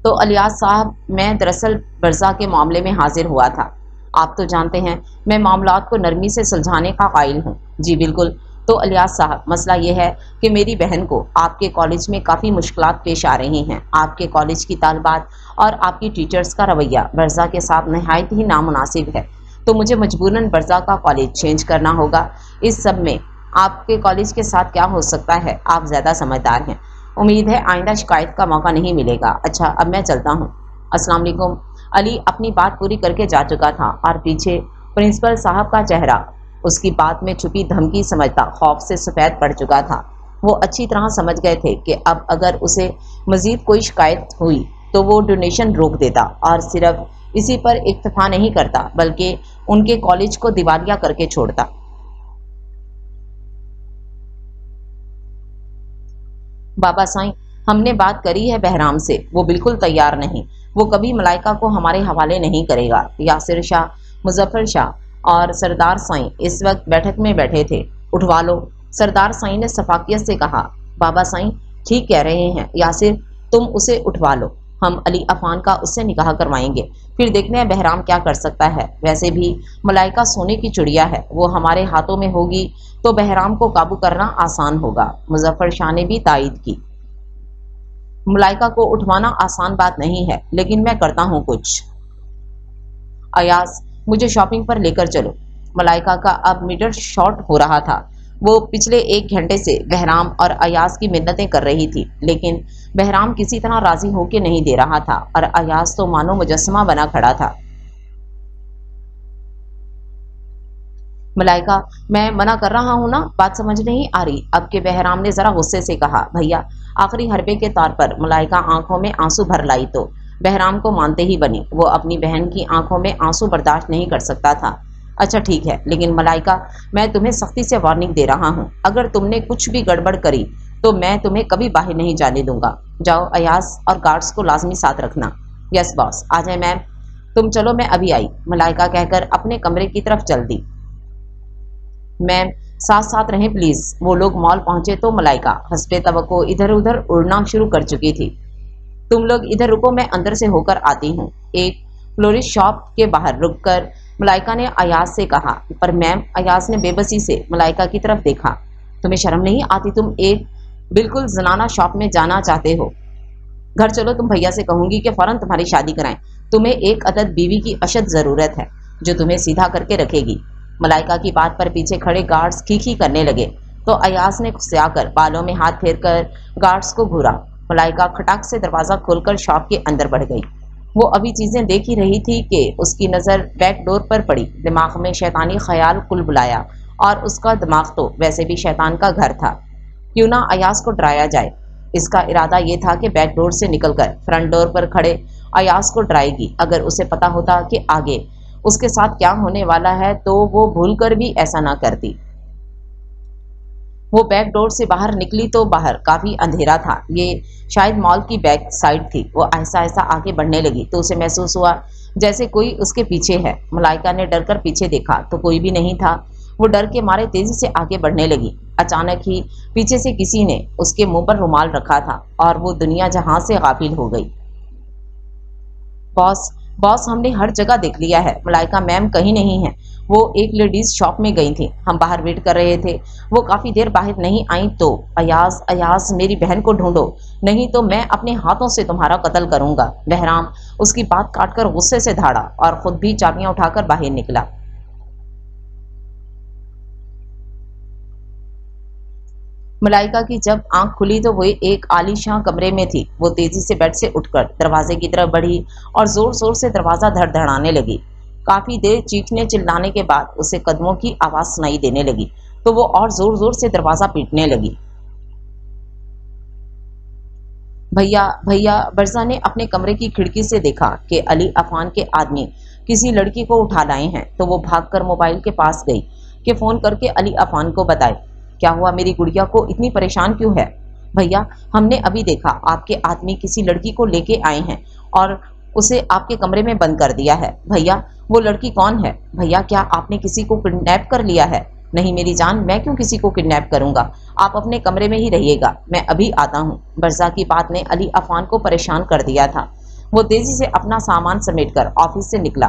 تو الیاس صاحب، میں دراصل برزا کے معاملے میں حاضر ہوا تھا۔ آپ تو جانتے ہیں میں معاملات کو نرمی سے سلجھانے کا قائل ہوں۔ جی بالکل۔ تو الیاس صاحب، مسئلہ یہ ہے کہ میری بہن کو آپ کے کالج میں کافی مشکلات پیش آ رہی ہیں۔ آپ کے کالج کی طالبات اور آپ کی ٹیچرز کا رویہ برزا کے ساتھ نہایت ہی نامناسب ہے، تو مجھے مجبوراً برزا کا کالج چینج کرنا ہوگا۔ اس سب میں آپ کے کالج کے ساتھ کیا ہو سکتا ہے، آپ زیادہ سمجھدار ہیں۔ امید ہے آئندہ شکایت کا موقع نہیں ملے گا۔ اچھا، اب میں چلتا ہوں۔ السلام علیکم۔ علی اپنی بات پوری کر کے جا چکا تھا اور پیچھے پرنسپل صاحب کا چہرہ اس کی بات میں چھپی دھمکی سمجھتا خوف سے سفید پڑ چکا تھا۔ وہ اچھی طرح سمجھ گئے تھے کہ اب اگر اسے مزید کوئی شکایت ہوئی تو وہ ڈونیشن روک دیتا اور صرف اسی پر اکتفا نہیں کرتا بلکہ ان کے کالج کو دیوالیہ کر کے چھوڑتا۔ بابا سائیں، ہم نے بات کری ہے بہرام سے، وہ بالکل تیار نہیں۔ وہ کبھی ملائکہ کو ہمارے حوالے نہیں کرے گا۔ یاسر شاہ، مظفر شاہ اور سردار سائیں اس وقت بیٹھک میں بیٹھے تھے۔ اٹھوا لو، سردار سائیں نے شفافیت سے کہا۔ بابا سائیں ٹھیک کہہ رہے ہیں یاسر، تم اسے اٹھوا لو، ہم علی افان کا اس سے نکاح کروائیں گے، پھر دیکھتے ہیں بہرام کیا کر سکتا ہے۔ ویسے بھی ملائکہ سونے کی چڑیا ہے، وہ ہمارے ہاتھوں میں ہوگی تو بہرام کو قابو کرنا آسان ہوگا۔ مظفر شاہ نے بھی تائید کی۔ ملائکہ کو اٹھوانا آسان بات نہیں ہے، لیکن میں کرتا ہوں کچھ۔ ایاز، مجھے شاپنگ پر لے کر چلو۔ ملائکہ کا اب میٹر شارٹ ہو رہا تھا۔ وہ پچھلے 1 گھنٹے سے بہرام اور ایاز کی منتیں کر رہی تھی، لیکن بہرام کسی طرح راضی ہو کے نہیں دے رہا تھا اور ایاز تو مانو مجسمہ بنا کھڑا تھا۔ ملائکہ، میں منع کر رہا ہوں نا، بات سمجھ نہیں آ رہی؟ اب کے بہرام نے ذرا غصے سے کہا۔ بھیا، آخری حربے کے طور پر ملائکہ آنکھوں میں آنسو بھر لائی تو بہرام کو مانتے ہی بنی۔ وہ اپنی بہن کی آنکھوں میں آنسو برداشت نہیں کر سکتا تھا۔ اچھا ٹھیک ہے، لیکن ملائکہ، میں تمہیں سختی سے وارننگ دے رہا ہوں، اگر تم نے کچھ بھی گڑبڑ کری تو میں تمہیں کبھی باہر نہیں جانے دوں گا۔ جاؤ، ایاز اور گارڈز کو لازمی ساتھ رکھنا۔ یس باس۔ آ جائیں میم۔ تم چلو، میں ابھی آئی، ملائکہ کہہ کر اپنے کمرے کی طرف چل دی۔ میم ساتھ ساتھ رہیں پلیز۔ وہ لوگ مال پہنچے تو ملائکہ حسب توقع ادھر ادھر اڑنا شروع کر چکی تھی۔ تم لوگ ادھر رکو، میں اندر سے ہو کر آتی ہوں۔ ایک فلورسٹ شاپ کے باہر رک کر ملائکہ نے ایاز سے کہا۔ پر میم، ایاز نے بے بسی سے ملائکہ کی طرف دیکھا۔ تمہیں شرم نہیں آتی؟ تم ایک بالکل زنانہ شاپ میں جانا چاہتے ہو؟ گھر چلو، تم بھیا سے کہوں گی کہ فوراً تمہاری شادی کرائیں۔ تمہیں ایک عدد بیوی کی اشد ضرورت ہے جو تمہیں سیدھا کر کے رکھے گی۔ ملائکہ کی بات پر پیچھے کھڑے گارڈز کھیکھی کرنے لگے تو ایاز نے غصہ کر بالوں میں ہاتھ پھیر کر گارڈز کو گھورا۔ ملائکہ کھٹاک سے دروازہ کھول کر شاپ کے اندر بڑھ گئی۔ وہ ابھی چیزیں دیکھ ہی رہی تھی کہ اس کی نظر بیک ڈور پر پڑی۔ دماغ میں شیطانی خیال کل بلایا، اور اس کا دماغ تو ویسے بھی شیطان کا گھر تھا۔ کیوں نہ ایاز کو ڈرایا جائے۔ اس کا ارادہ یہ تھا کہ بیک ڈور سے نکل کر فرنٹ ڈور پر کھڑے ایاز کو ڈرائے گی۔ اگر اسے پتا ہوتا کہ آگے اس کے ساتھ کیا ہونے والا ہے تو وہ بھول کر بھی ایسا نہ کرتی۔ وہ بیک ڈور سے باہر نکلی تو باہر کافی اندھیرا تھا۔ یہ شاید مال کی بیک سائڈ تھی۔ وہ آہستہ آہستہ آگے بڑھنے لگی تو اسے محسوس ہوا جیسے کوئی اس کے پیچھے ہے۔ ملائکہ نے ڈر کر پیچھے دیکھا تو کوئی بھی نہیں تھا۔ وہ ڈر کے مارے تیزی سے آگے بڑھنے لگی۔ اچانک ہی پیچھے سے کسی نے اس کے منہ پر رومال رکھا تھا اور وہ دنیا جہاں سے غافل ہو گئی۔ باس، बॉस हमने हर जगह देख लिया है, मलाइका मैम कहीं नहीं है। वो एक लेडीज शॉप में गई थी, हम बाहर वेट कर रहे थे, वो काफी देर बाहर नहीं आई तो अयाज अयाज मेरी बहन को ढूंढो, नहीं तो मैं अपने हाथों से तुम्हारा कत्ल करूंगा। बहराम उसकी बात काटकर गुस्से से धाड़ा और खुद भी चाबियां उठाकर बाहर निकला। मलाइका की जब आंख खुली तो वो एक आलीशान कमरे में थी। वो तेजी से बेड से उठकर दरवाजे की तरफ बढ़ी और जोर जोर से दरवाजा धड़धड़ाने लगी। काफी देर चीखने चिल्लाने के बाद उसे कदमों की आवाज सुनाई देने लगी तो वो और जोर जोर से दरवाजा पीटने लगी। भैया भैया, बरसा ने अपने कमरे की खिड़की से देखा कि अली अफान के आदमी किसी लड़की को उठा लाए हैं तो वो भागकर मोबाइल के पास गई कि फोन करके अली अफान को बताए, क्या हुआ, मेरी गुड़िया को इतनी परेशान क्यों है? भैया, हमने अभी देखा आपके आदमी किसी लड़की को लेके आए हैं और उसे आपके कमरे में बंद कर दिया है। भैया, वो लड़की कौन है? भैया, क्या आपने किसी को किडनैप कर लिया है? नहीं मेरी जान, मैं क्यों किसी को किडनैप करूंगा, आप अपने कमरे में ही रहिएगा, मैं अभी आता हूँ। बरसा की बात ने अली अफान को परेशान कर दिया था। वो तेजी से अपना सामान समेटकर ऑफिस से निकला।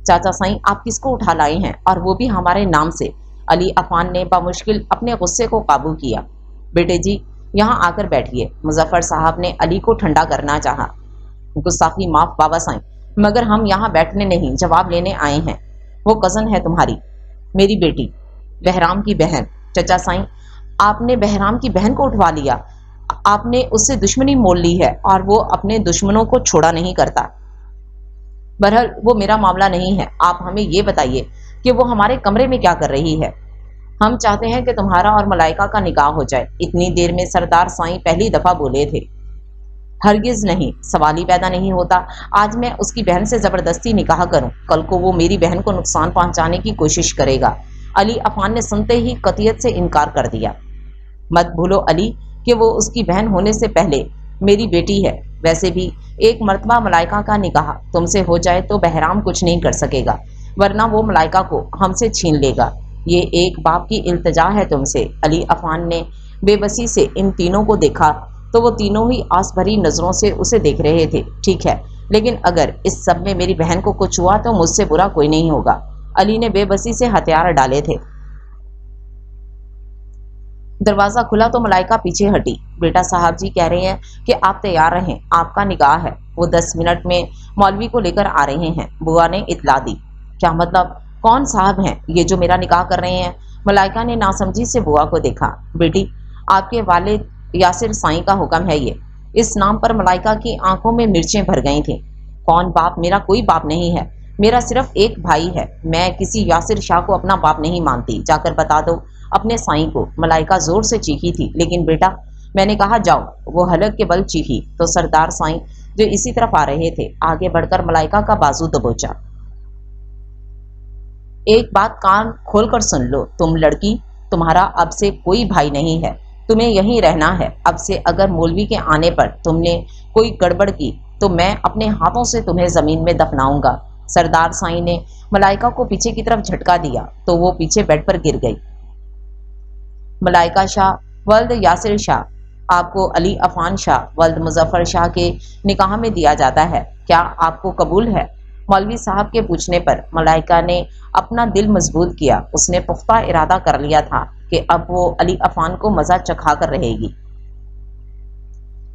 चाचा साईं, आप किसको उठा लाए हैं और वो भी हमारे नाम से? अली अफान ने बामुश्किल अपने गुस्से को काबू किया। बेटे जी, यहाँ आकर बैठिए। मुजफ्फर साहब ने अली को ठंडा करना चाहा। गुस्ताखी माफ बाबा साईं, मगर हम यहाँ बैठने नहीं, जवाब लेने आए हैं। वो कजन है तुम्हारी, मेरी बेटी, बहराम की बहन। चचा साईं, आपने बहराम की बहन को उठवा लिया, आपने उससे दुश्मनी मोल ली है और वो अपने दुश्मनों को छोड़ा नहीं करता। बहरहाल वो मेरा मामला नहीं है, आप हमें ये बताइए कि वो हमारे कमरे में क्या कर रही है? हम चाहते हैं कि तुम्हारा और मलाइका का निकाह हो जाए। इतनी देर में सरदार साईं पहली दफा बोले थे। हरगिज नहीं, सवाल ही पैदा नहीं होता। आज मैं उसकी बहन से जबरदस्ती निकाह करूं, कल को वो मेरी बहन को नुकसान पहुंचाने की कोशिश करेगा। अली अफान ने सुनते ही कतियत से इनकार कर दिया। मत भूलो अली कि वो उसकी बहन होने से पहले मेरी बेटी है। वैसे भी एक मर्तबा मलाइका का निकाह तुमसे हो जाए तो बहराम कुछ नहीं कर सकेगा, वरना वो मलाइका को हमसे छीन लेगा। ये एक बाप की इल्तिजा है तुमसे। अली अफान ने बेबसी से इन तीनों को देखा तो वो तीनों ही आस भरी नजरों से उसे देख रहे थे। ठीक है, लेकिन अगर इस सब में मेरी बहन को कुछ हुआ तो मुझसे बुरा कोई नहीं होगा। अली ने बेबसी से हथियार डाले थे। दरवाजा खुला तो मलाइका पीछे हटी। बेटा साहब जी कह रहे हैं कि आप तैयार रहें, आपका निकाह है। वो 10 मिनट में मौलवी को लेकर आ रहे हैं, बुआ ने इतला दी। क्या मतलब? कौन साहब हैं ये जो मेरा निकाह कर रहे हैं? मलाइका ने नासमझी से बुआ को देखा। बेटी, आपके वालिद यासिर साईं का हुक्म है ये। इस नाम पर मलाइका की आंखों में मिर्चें भर गई थीं। कौन बाप? मेरा कोई बाप नहीं है, मेरा सिर्फ एक भाई है। मैं किसी यासिर शाह को अपना बाप नहीं मानती, जाकर बता दो अपने साईं को। मलाइका जोर से चीखी थी, लेकिन बेटा मैंने कहा जाओ। वो हलक के बल चीखी तो सरदार साईं जो इसी तरफ आ रहे थे आगे बढ़कर मलाइका का बाजू दबोचा। एक बात कान खोलकर सुन लो, तुम लड़की, तुम्हारा अब से कोई भाई नहीं है, तुम्हें यहीं रहना है। अब से अगर मौलवी के आने पर तुमने कोई गड़बड़ की तो मैं अपने हाथों से तुम्हें जमीन में दफनाऊंगा। सरदार साईं ने मलाइका को पीछे की तरफ झटका दिया तो वो पीछे बेड पर गिर गई। मलाइका शाह वल्द यासिर शाह, आपको अली अफान शाह वल्द मुजफ्फर शाह के निकाह में दिया जाता है, क्या आपको कबूल है? मौलवी साहब के पूछने पर मलाइका ने अपना दिल मजबूत किया। उसने पुख्ता इरादा कर लिया था कि अब वो अली अफान को मजा चखा कर रहेगी।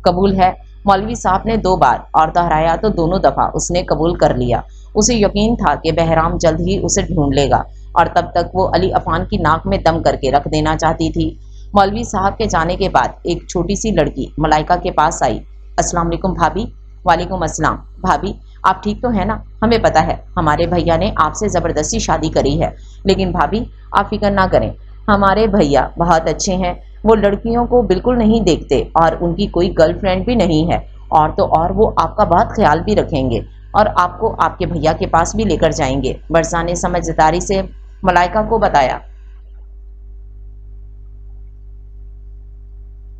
कबूल है, मौलवी साहब ने 2 बार और दोहराया तो दोनों दफा उसने कबूल कर लिया। उसे यकीन था कि बहराम जल्द ही उसे ढूंढ लेगा और तब तक वो अली अफान की नाक में दम करके रख देना चाहती थी। मौलवी साहब के जाने के बाद एक छोटी सी लड़की मलाइका के पास आई। अस्सलाम वालेकुम भाभी। वालेकुम अस्सलाम। भाभी आप ठीक तो है ना? हमें पता है हमारे भैया ने आपसे ज़बरदस्ती शादी करी है, लेकिन भाभी आप फिक्र ना करें, हमारे भैया बहुत अच्छे हैं। वो लड़कियों को बिल्कुल नहीं देखते और उनकी कोई गर्लफ्रेंड भी नहीं है, और तो और वो आपका बहुत ख्याल भी रखेंगे और आपको आपके भैया के पास भी लेकर जाएंगे। बरसा ने समझदारी से मलाइका को बताया।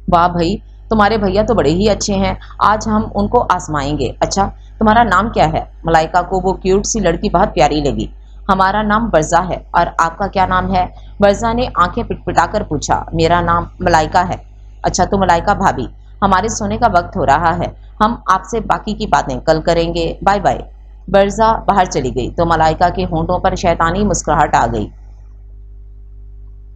वाह भाई, तुम्हारे भैया तो बड़े ही अच्छे हैं, आज हम उनको आजमाएंगे। अच्छा तुम्हारा नाम क्या है? मलाइका को वो क्यूट सी लड़की बहुत प्यारी लगी। हमारा नाम बरजा है, और आपका क्या नाम है? बरजा ने आंखें पिटपिटाकर पूछा। मेरा नाम मलाइका है। अच्छा तो मलाइका भाभी, हमारे सोने का वक्त हो रहा है, ہم آپ سے باقی کی باتیں کل کریں گے، بائے بائے۔ برزا باہر چلی گئی تو ملائکہ کے ہونٹوں پر شیطانی مسکراہٹ آ گئی۔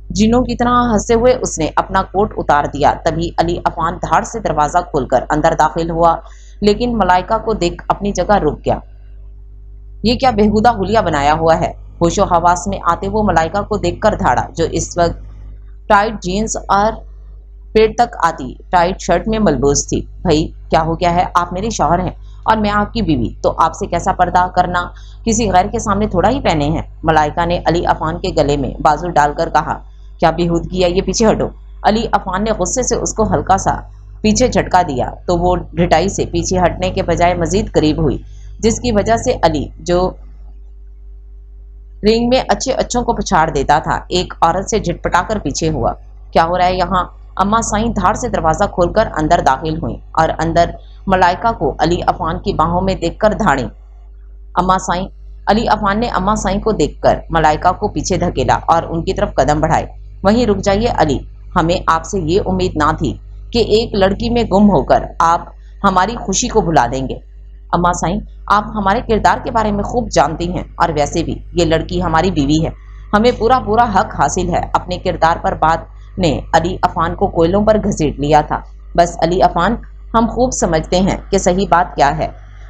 جنوں کی طرح ہنستے ہوئے اس نے اپنا کوٹ اتار دیا۔ تبھی علی افان دھاڑ سے دروازہ کھول کر اندر داخل ہوا، لیکن ملائکہ کو دیکھ اپنی جگہ رک گیا۔ یہ کیا بےہودہ حلیہ بنایا ہوا ہے؟ ہوش و حواس میں آتے وہ ملائکہ کو دیکھ کر دھاڑا، جو اس وقت ٹائٹ جینز اور پیٹ تک آتی ٹائٹ شرٹ میں ملبوس تھی۔ بھائی کیا ہو گیا ہے؟ آپ میرے شوہر ہیں اور میں آپ کی بیوی، تو آپ سے کیسا پردہ کرنا کسی غیر کے سامنے تھوڑا ہی پہنے ہیں؟ ملائکہ نے علی افان کے گلے میں بازو ڈال کر کہا، کیا بےہودگی ہے یہ؟ پیچھے ہٹو۔ علی افان نے غصے سے اس کو ہلکا سا پیچھے جھٹکا دیا تو وہ ڈھٹائی سے پیچھے ہٹنے کے بجائے مزید قریب ہوئی، جس کی وجہ سے علی جو رنگ میں اچھے اچھوں کو پچھاڑ دیتا تھا، ایک عورت سے جھٹپٹا کر پیچھے ہوا۔ کیا ہو رہا ہے یہاں؟ اما سائیں دھاڑ سے دروازہ کھول کر اندر داخل ہوئیں اور اندر ملائکہ کو علی افان کی باہوں میں دیکھ کر دھاڑیں۔ اما سائیں۔ علی افان نے اما سائیں کو دیکھ کر ملائکہ کو پیچھے دھکیلا اور ان کی طرف قدم بڑھائے۔ وہیں رک جائیے علی، ہمیں آپ سے یہ امید نہ تھی کہ ایک لڑکی میں گم ہو کر آپ ہماری خوشی کو بھلا دیں گے۔ اما سائیں، آپ ہمارے کردار کے بارے میں خوب جانتی ہیں، اور ویسے بھی یہ لڑکی ہماری بیوی ہے، ہمیں پورا حق حاصل ہے۔ اپنے کردار پر بات نے علی افان کو کوئلوں پر گھسیٹ لیا تھا۔ بس علی افان، ہم خوب سمجھتے ہیں کہ صحیح بات کیا ہے۔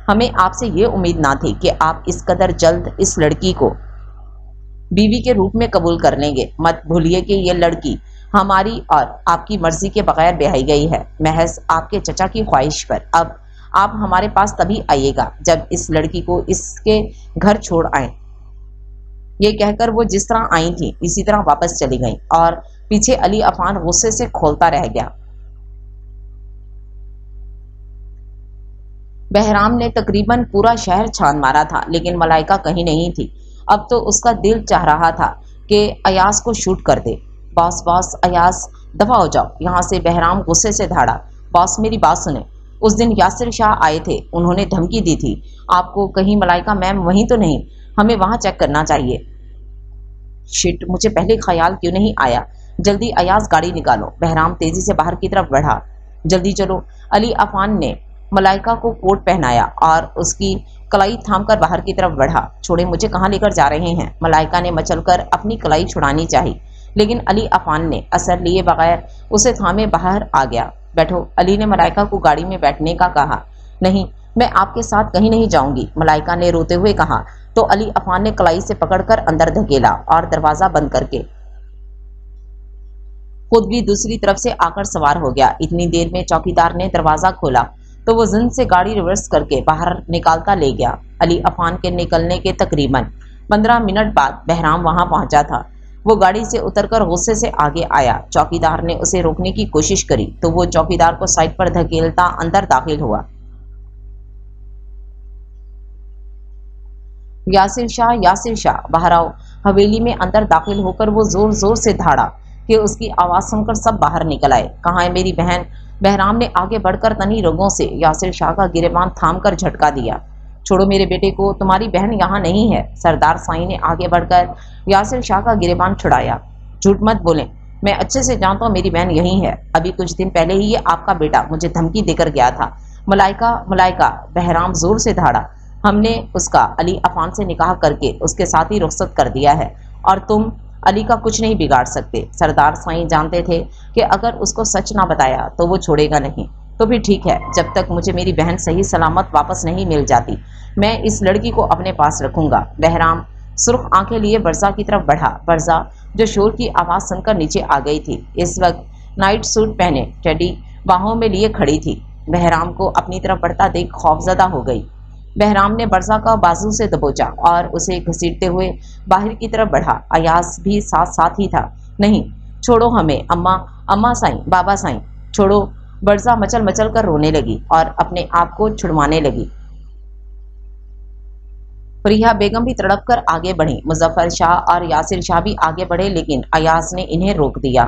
ہمیں آپ سے یہ امید نہ تھی کہ آپ اس قدر جلد اس لڑکی کو بیوی کے روپ میں قبول کر لیں گے۔ مت بھولیے کہ یہ لڑکی ہماری اور آپ کی مرضی کے بغیر بیاہی گئی ہے، محض آپ کے چچا کی خواہش پر۔ اب آپ ہمارے پاس تبھی آئیے گا جب اس لڑکی کو اس کے گھر چھوڑ آئیں۔ یہ کہہ کر وہ جس طرح آئی تھی اسی طرح واپس چلی گئیں اور پیچھے علی افان غصے سے کھولتا رہ گیا۔ بہرام نے تقریباً پورا شہر چھان مارا تھا، لیکن ملائکہ کہیں نہیں تھی۔ اب تو اس کا دل چاہ رہا تھا کہ ایاز کو شوٹ کر دے۔ باس باس، ایاز دفع ہو جاؤ یہاں سے، بہرام غصے سے دھاڑا۔ باس میری بات سنیں، اس دن یاسر شاہ آئے تھے، انہوں نے دھمکی دی تھی آپ کو، کہیں ملائکہ میم وہیں تو نہیں؟ ہمیں وہاں چیک کرنا چاہیے۔ شٹ، مجھے پہلے خیال کیوں نہیں آیا؟ جلدی ایاز گاڑی نکالو۔ بہرام تیزی سے باہر کی طرف بڑھا۔ جلدی چلو۔ علی افان نے ملائکہ کو کوٹ پہنایا اور اس کی کلائی تھام کر باہر کی طرف بڑھا۔ چھوڑے، مجھے کہاں لے کر جا رہے ہیں؟ ملائکہ نے مچل کر اپنی کلائی چھڑانی چاہی، لیکن علی افان نے اثر لیے بغیر اسے تھامے باہر آ گیا۔ بیٹھو۔ علی نے ملائکہ کو گاڑی میں بیٹھنے کا کہا۔ نہیں، میں آپ کے ساتھ کہیں نہیں جاؤں گی، ملائکہ نے روتے ہوئے کہا تو علی افان نے کلائی سے پکڑ کر اندر دھکیلا اور دروازہ بند کر کے خود بھی دوسری طرف سے آ کر سوار ہو گیا۔ اتنی دیر میں چوکیدار نے دروازہ کھولا تو وہ زن سے گاڑی ریورس کر کے باہر نکالتا لے گیا۔ علی افان کے نکلنے کے تقریباً 15 منٹ بعد بہرام وہاں پہنچا تھا۔ وہ گاڑی سے اتر کر غصے سے آگے آیا۔ چوکیدار نے اسے روکنے کی کوشش کری تو وہ چوکیدار کو سائڈ پر دھکیلتا اندر داخل ہوا۔ یاسر شاہ، یاسر شاہ، باہر آؤ۔ حویلی میں اندر داخل ہو کر وہ زور زور سے دھاڑا کہ اس کی آواز سن کر سب باہر نکل آئے۔ کہاں ہے میری بہن؟ بہرام نے آگے بڑھ کر تنی رگوں سے یاسر شاہ کا گریبان تھام کر جھٹکا دیا۔ چھوڑو میرے بیٹے کو، تمہاری بہن یہاں نہیں ہے۔ سردار سائیں نے آگے بڑھ کر یاسر شاہ کا گریبان چھڑایا۔ جھوٹ مت بولیں، میں اچھے سے جانتا ہوں میری بہن یہیں ہے، ابھی کچھ دن پہلے ہی یہ آپ کا بیٹا مجھے دھمکی دے کر گیا تھا۔ ملائکہ، ملائکہ، بہرام زور سے دھاڑا۔ ہم نے اس کا علی افان سے نکاح کر کے اس کے ساتھ ہی رخصت کر دیا ہے، اور تم علی کا کچھ نہیں بگاڑ سکتے۔ سردار سائیں جانتے تھے کہ اگر اس کو سچ نہ بتایا تو وہ چھوڑے گا نہیں۔ تو پھر ٹھیک ہے، جب تک مجھے میری بہن صحیح سلامت واپس نہیں مل جاتی میں اس لڑکی کو اپنے پاس رکھوں گا۔ بہرام سرخ آنکھیں لیے برزا کی طرف بڑھا۔ برزا جو شور کی آواز سن کر نیچے آ گئی تھی، اس وقت نائٹ سوٹ پہنے ٹیڈی باہوں میں لیے کھڑی تھی۔ بہرام کو اپنی طرف بڑھتا دیکھ خوفزدہ ہو گئی۔ بہرام نے برزا کا بازو سے دبوچا اور اسے گھسیٹتے ہوئے باہر کی طرف بڑھا۔ ایاز بھی ساتھ ساتھ ہی تھا۔ نہیں، چھوڑو ہمیں، اماں سائیں، بابا سائیں، چھوڑو۔ برزا مچل مچل کر رونے لگی اور اپنے آپ کو چھڑوانے لگی۔ فریحہ بیگم بھی تڑپ کر آگے بڑھی۔ مظفر شاہ اور یاسر شاہ بھی آگے بڑھے، لیکن ایاز نے انہیں روک دیا۔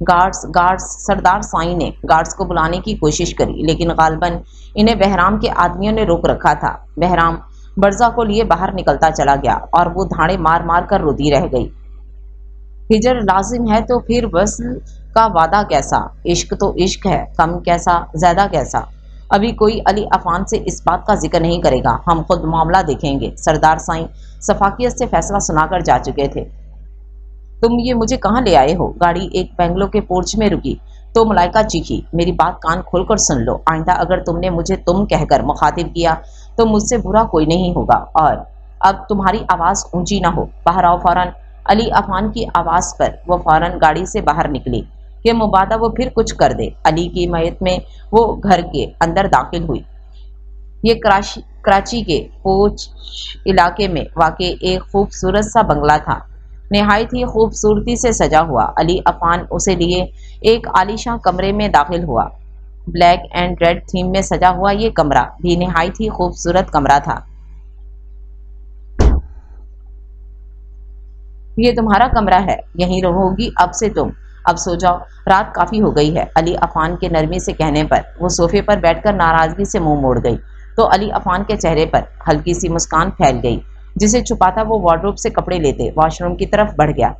گارڈز، سردار سائیں نے گارڈز کو بلانے کی کوشش کری، لیکن غالباً انہیں بہرام کے آدمیوں نے روک رکھا تھا۔ بہرام برزا کو لیے باہر نکلتا چلا گیا اور وہ دھاڑے مار مار کر روتی رہ گئی۔ ہجر لازم ہے تو پھر وصل کا وعدہ کیسا؟ عشق تو عشق ہے، کم کیسا، زیادہ کیسا؟ ابھی کوئی علی افان سے اس بات کا ذکر نہیں کرے گا، ہم خود معاملہ دیکھیں گے۔ سردار سائیں شفافیت سے فیصلہ سنا کر جا چکے تھے۔ تم یہ مجھے کہاں لے آئے ہو؟ گاڑی ایک بنگلو کے پورچ میں رکی تو ملائکہ چیخی، میری بات کان کھول کر سن لو، آئندہ اگر تم نے مجھے تم کہہ کر مخاطب کیا تو مجھ سے برا کوئی نہیں ہوگا، اور اب تمہاری آواز اونچی نہ ہو، باہر آؤ فوراً۔ علی افان کی آواز پر وہ فوراً گاڑی سے باہر نکلی کہ مبادا وہ پھر کچھ کر دے۔ علی کی حمایت میں وہ گھر کے اندر داخل ہوئی۔ یہ کراچی کے پوچھ علاقے میں واقع ایک خوبصورت سا بنگلہ تھا، نہایت ہی خوبصورتی سے سجا ہوا۔ علی افان اسے لیے ایک عالیشان کمرے میں داخل ہوا۔ بلیک اینڈ ریڈ تھیم میں سجا ہوا یہ کمرہ بھی نہایت ہی خوبصورت کمرہ تھا۔ یہ تمہارا کمرہ ہے، یہیں رہو گی اب سے تم، اب سو جاؤ، رات کافی ہو گئی ہے۔ علی افان کے نرمی سے کہنے پر وہ صوفے پر بیٹھ کر ناراضگی سے منہ موڑ گئی تو علی افان کے چہرے پر ہلکی سی مسکان پھیل گئی، جسے چھپاتا وہ وارڈروب سے کپڑے لیتے واش روم کی طرف بڑھ گیا۔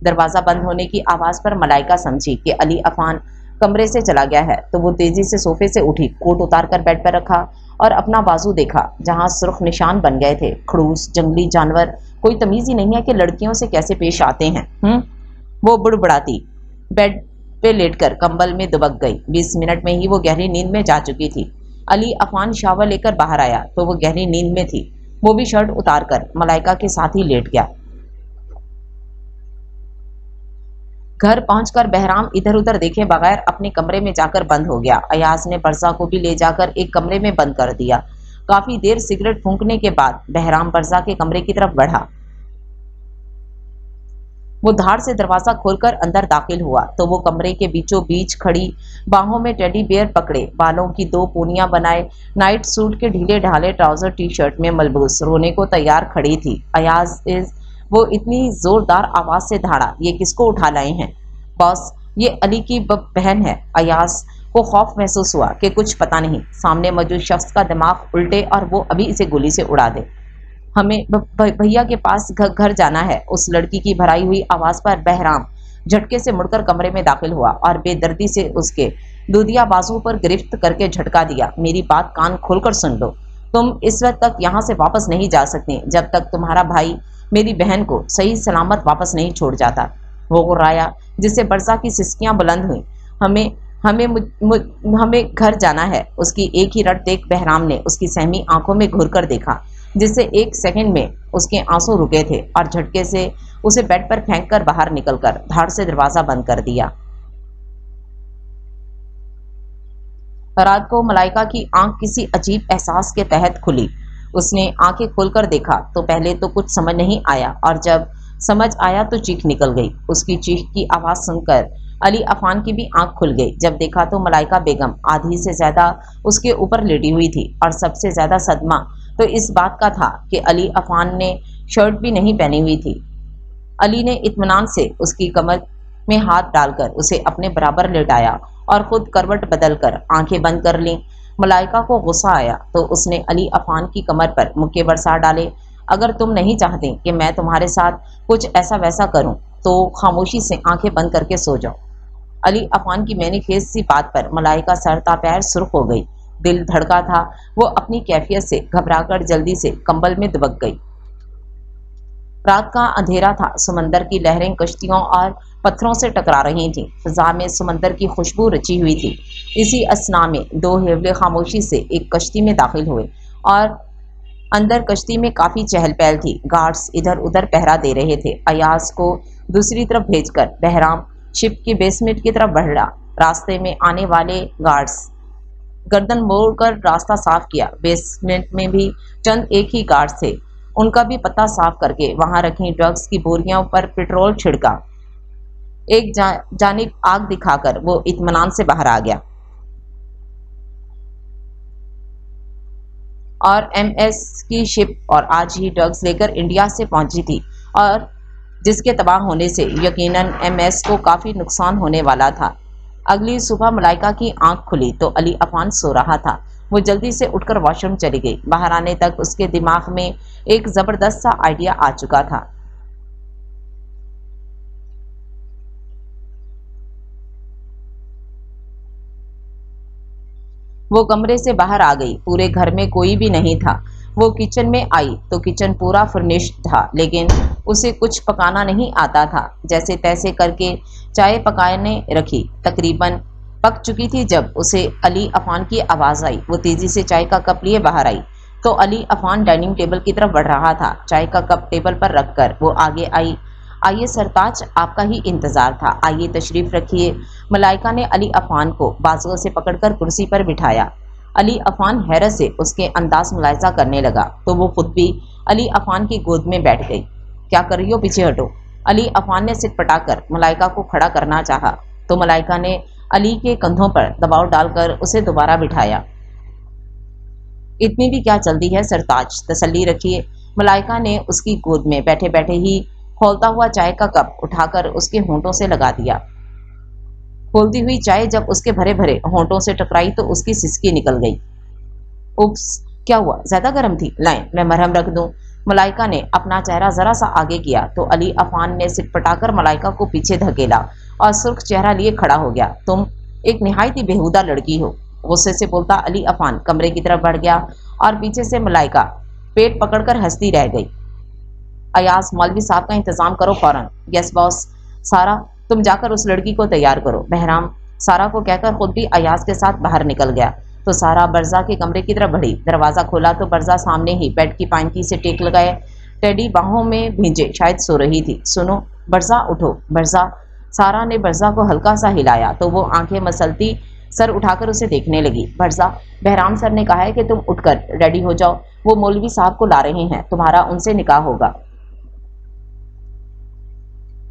دروازہ بند ہونے کی آواز پر ملائکہ سمجھی کہ علی افان کمرے سے چلا گیا ہے تو وہ تیزی سے صوفے سے اٹھی، کوٹ اتار کر بیڈ پر رکھا اور اپنا بازو دیکھا جہاں سرخ نشان بن گئے تھے۔ خڑوس، جنگلی جانور، کوئی تمیز ہی نہیں ہے کہ لڑکیوں سے کیسے پیش آتے ہیں۔ وہ بڑبڑاتی بیڈ پہ لیٹ کر کمبل میں دبک گئی۔ 20 منٹ میں ہی وہ گہری نیند میں جا چکی تھی۔ علی افان شاور لے کر باہر آیا تو وہ گہری نیند میں تھی، وہ بھی شرٹ اتار کر ملائکہ کے ساتھ ہی لیٹ گیا۔ گھر پہنچ کر بہرام ادھر ادھر دیکھے بغیر اپنے کمرے میں جا کر بند ہو گیا۔ ایاز نے برزا کو بھی لے جا کر ایک کمرے میں بند کر دیا۔ کافی دیر سگریٹ پھونکنے کے بعد بہرام برزا کے کمرے کی طرف بڑھا۔ وہ دھاڑ سے دروازہ کھول کر اندر داخل ہوا تو وہ کمرے کے بیچوں بیچ کھڑی، باہوں میں ٹیڈی بیئر پکڑے، بالوں کی 2 پونیاں بنائے، نائٹ سوٹ کے ڈھیلے ڈھالے ٹراؤزر ٹی شرٹ میں ملبوس رونے کو تیار کھڑی تھی۔ ایاز وہ اتنی زوردار آواز سے دھاڑا، یہ کس کو اٹھا لائے ہیں؟ باس، یہ علی کی بہن ہے۔ ایاز کو خوف محسوس ہوا کہ کچھ پتہ نہیں، سامنے موجود شخص کا دماغ الٹے اور وہ ابھی اسے گولی سے اڑا دے۔ ہمیں بھیا کے پاس گھر جانا ہے۔ اس لڑکی کی بھرائی ہوئی آواز پر بہرام جھٹکے سے مڑ کر کمرے میں داخل ہوا اور بے دردی سے اس کے دودیا بازو پر گرفت کر کے جھٹکا دیا۔ میری بات کان کھول کر سن لو، تم اس وقت تک یہاں سے واپس نہیں جا سکتے جب تک تمہارا بھائی میری بہن کو صحیح سلامت واپس نہیں چھوڑ جاتا۔ وہ غرایا جس سے برزا کی سسکیاں بلند ہوئیں۔ ہمیں گھر جانا ہے۔ اس کی ایک ہی رٹ دیکھ بہرام نے اس کی سہمی آنکھوں میں گھور کر دیکھا، جس سے ایک سیکنڈ میں اس کے آنسو رکے تھے، اور جھٹکے سے اسے بیڈ پر پھینک کر باہر نکل کر دھاڑ سے دروازہ بند کر دیا۔ رات کو ملائکہ کی آنکھ کسی عجیب احساس کے تحت کھلی۔ اس نے آنکھیں کھول کر دیکھا تو پہلے تو کچھ سمجھ نہیں آیا، اور جب سمجھ آیا تو چیخ نکل گئی۔ اس کی چیخ کی آواز سن کر علی افان کی بھی آنکھ کھل گئی۔ جب دیکھا تو ملائکہ بیگم آدھی سے زیادہ اس کے اوپر لیٹی ہوئی تھی، اور سب سے زیادہ صدمہ تو اس بات کا تھا کہ علی افان نے شرٹ بھی نہیں پہنی ہوئی تھی۔ علی نے اطمینان سے اس کی کمر میں ہاتھ ڈال کر اسے اپنے برابر لیٹایا اور خود کروٹ بدل کر آنکھیں بند کر لیں۔ ملائکہ کو غصہ آیا تو اس نے علی افان کی کمر پر مکے برسا ڈالے۔ اگر تم نہیں چاہتے کہ میں تمہارے ساتھ کچھ ایسا ویسا کروں تو خاموشی سے آنکھیں بند کر کے سو جاؤ۔ علی افان کی معنی خیز سی بات پر ملائکہ سر تا پیر سرخ ہو گئی، دل دھڑکا تھا، وہ اپنی کیفیت سے گھبرا کر جلدی سے کمبل میں دبک گئی۔ رات کا اندھیرا تھا، سمندر کی لہریں کشتیوں اور پتھروں سے ٹکرا رہی تھیں، فضا میں سمندر کی خوشبو رچی ہوئی تھی۔ اسی اثنا میں 2 ہیولے خاموشی سے ایک کشتی میں داخل ہوئے، اور اندر کشتی میں کافی چہل پہل تھی۔ گارڈز ادھر ادھر پہرا دے رہے تھے۔ ایاز کو دوسری طرف بھیج کر بہرام شپ کی بیسمنٹ کی طرف بڑھا۔ راستے میں آنے والے گارڈز گردن موڑ کر راستہ صاف کیا۔ بیسمنٹ میں بھی چند ایک ہی گارڈز تھے، ان کا بھی پتہ صاف کر کے وہاں رکھی ڈرگز کی بوریوں پر پیٹرول چھڑکا۔ ایک جانب آگ دکھا کر وہ اطمینان سے باہر آ گیا، اور ایم ایس کی شپ اور آج ہی ڈرگز لے کر انڈیا سے پہنچی تھی، اور جس کے تباہ ہونے سے یقیناً ایم ایس کو کافی نقصان ہونے والا تھا۔ اگلی صبح ملائکہ کی آنکھ کھلی تو علی افان سو رہا تھا۔ وہ جلدی سے اٹھ کر واش روم چلی گئی۔ باہر آنے تک اس کے دماغ میں ایک زبردست سا آئیڈیا آ چکا تھا۔ वो कमरे से बाहर आ गई। पूरे घर में कोई भी नहीं था। वो किचन में आई तो किचन पूरा फर्निश्ड था, लेकिन उसे कुछ पकाना नहीं आता था। जैसे तैसे करके चाय पकाने रखी, तकरीबन पक चुकी थी जब उसे अली अफान की आवाज़ आई। वो तेज़ी से चाय का कप लिए बाहर आई तो अली अफान डाइनिंग टेबल की तरफ बढ़ रहा था। चाय का कप टेबल पर रखकर वो आगे आई। आइए सरताज, आपका ही इंतज़ार था, आइए तशरीफ़ रखिए। मलाइका ने अली अफान को बाजुओं से पकड़कर कुर्सी पर बिठाया। अली अफान हैरत से उसके अंदाज मुलाहिजा करने लगा तो वो खुद भी अली अफान की गोद में बैठ गई। क्या कर रही हो, पीछे हटो। अली अफान ने सिर पटाकर मलाइका को खड़ा करना चाहा तो मलाइका ने अली के कंधों पर दबाव डालकर उसे दोबारा बिठाया। इतनी भी क्या जल्दी है सरताज, तसल्ली रखिए। मलाइका ने उसकी गोद में बैठे बैठे ही खौलता हुआ चाय का कप उठाकर उसके होंठों से लगा दिया। खोलती हुई चाय जब उसके भरे भरे होंठों से टकराई तो उसकी सिसकी निकल गई। उप्स, क्या हुआ, ज्यादा गर्म थी? लाएं, मैं मरहम रख दूं। मलाइका ने अपना चेहरा जरा सा आगे किया तो अली अफान ने सिर पटाकर मलाइका को पीछे धकेला और सुर्ख चेहरा लिए खड़ा हो गया। तुम एक निहायत ही बेहुदा लड़की हो, गुस्से से बोलता अली अफान कमरे की तरफ बढ़ गया और पीछे से मलाइका पेट पकड़कर हंसती रह गई। अयाज, मौलवी साहब का इंतजाम करो फौरन। Yes boss. सारा, तुम जाकर उस लड़की को तैयार करो। बहराम सारा को कहकर खुद भी अयाज के साथ बाहर निकल गया तो सारा बरजा के कमरे की तरफ बढ़ी। दरवाज़ा खोला तो बरजा सामने ही बेड की पाइंकी से टेक लगाए टेडी बाहों में भींजे शायद सो रही थी। सुनो बरजा, उठो। बरजा। सारा ने बरजा को हल्का सा हिलाया तो वो आंखें मसलती सर उठाकर उसे देखने लगी। बरजा, बहराम सर ने कहा है कि तुम उठकर रेडी हो जाओ, वो मौलवी साहब को ला रहे हैं, तुम्हारा उनसे निकाह होगा।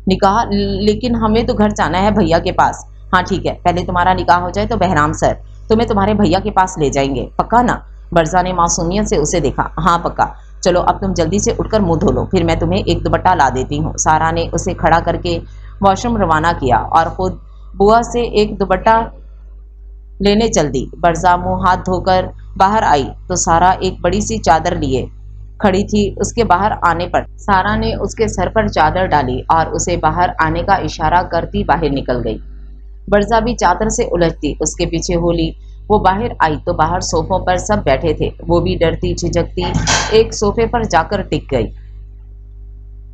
निकाह? लेकिन हमें तो घर जाना है भैया के पास। हाँ ठीक है, पहले तुम्हारा निकाह हो जाए तो बहराम सर तुम्हें तुम्हारे भैया के पास ले जाएंगे, पक्का ना? बरजा ने मासूमियत से उसे देखा। हाँ पक्का। चलो अब तुम जल्दी से उठकर मुंह धो लो, फिर मैं तुम्हें एक दुपट्टा ला देती हूँ। सारा ने उसे खड़ा करके वॉशरूम रवाना किया और खुद बुआ से एक दुपट्टा लेने चल दी। बरजा मुंह हाथ धोकर बाहर आई तो सारा एक बड़ी सी चादर लिए खड़ी थी। उसके बाहर आने पर सारा ने उसके सर पर चादर डाली और उसे बाहर आने का इशारा करती बाहर निकल गई। बरजा भी चादर से उलझती उसके पीछे हो ली। वो बाहर आई तो बाहर सोफों पर सब बैठे थे। वो भी डरती झिझकती एक सोफे पर जाकर टिक गई।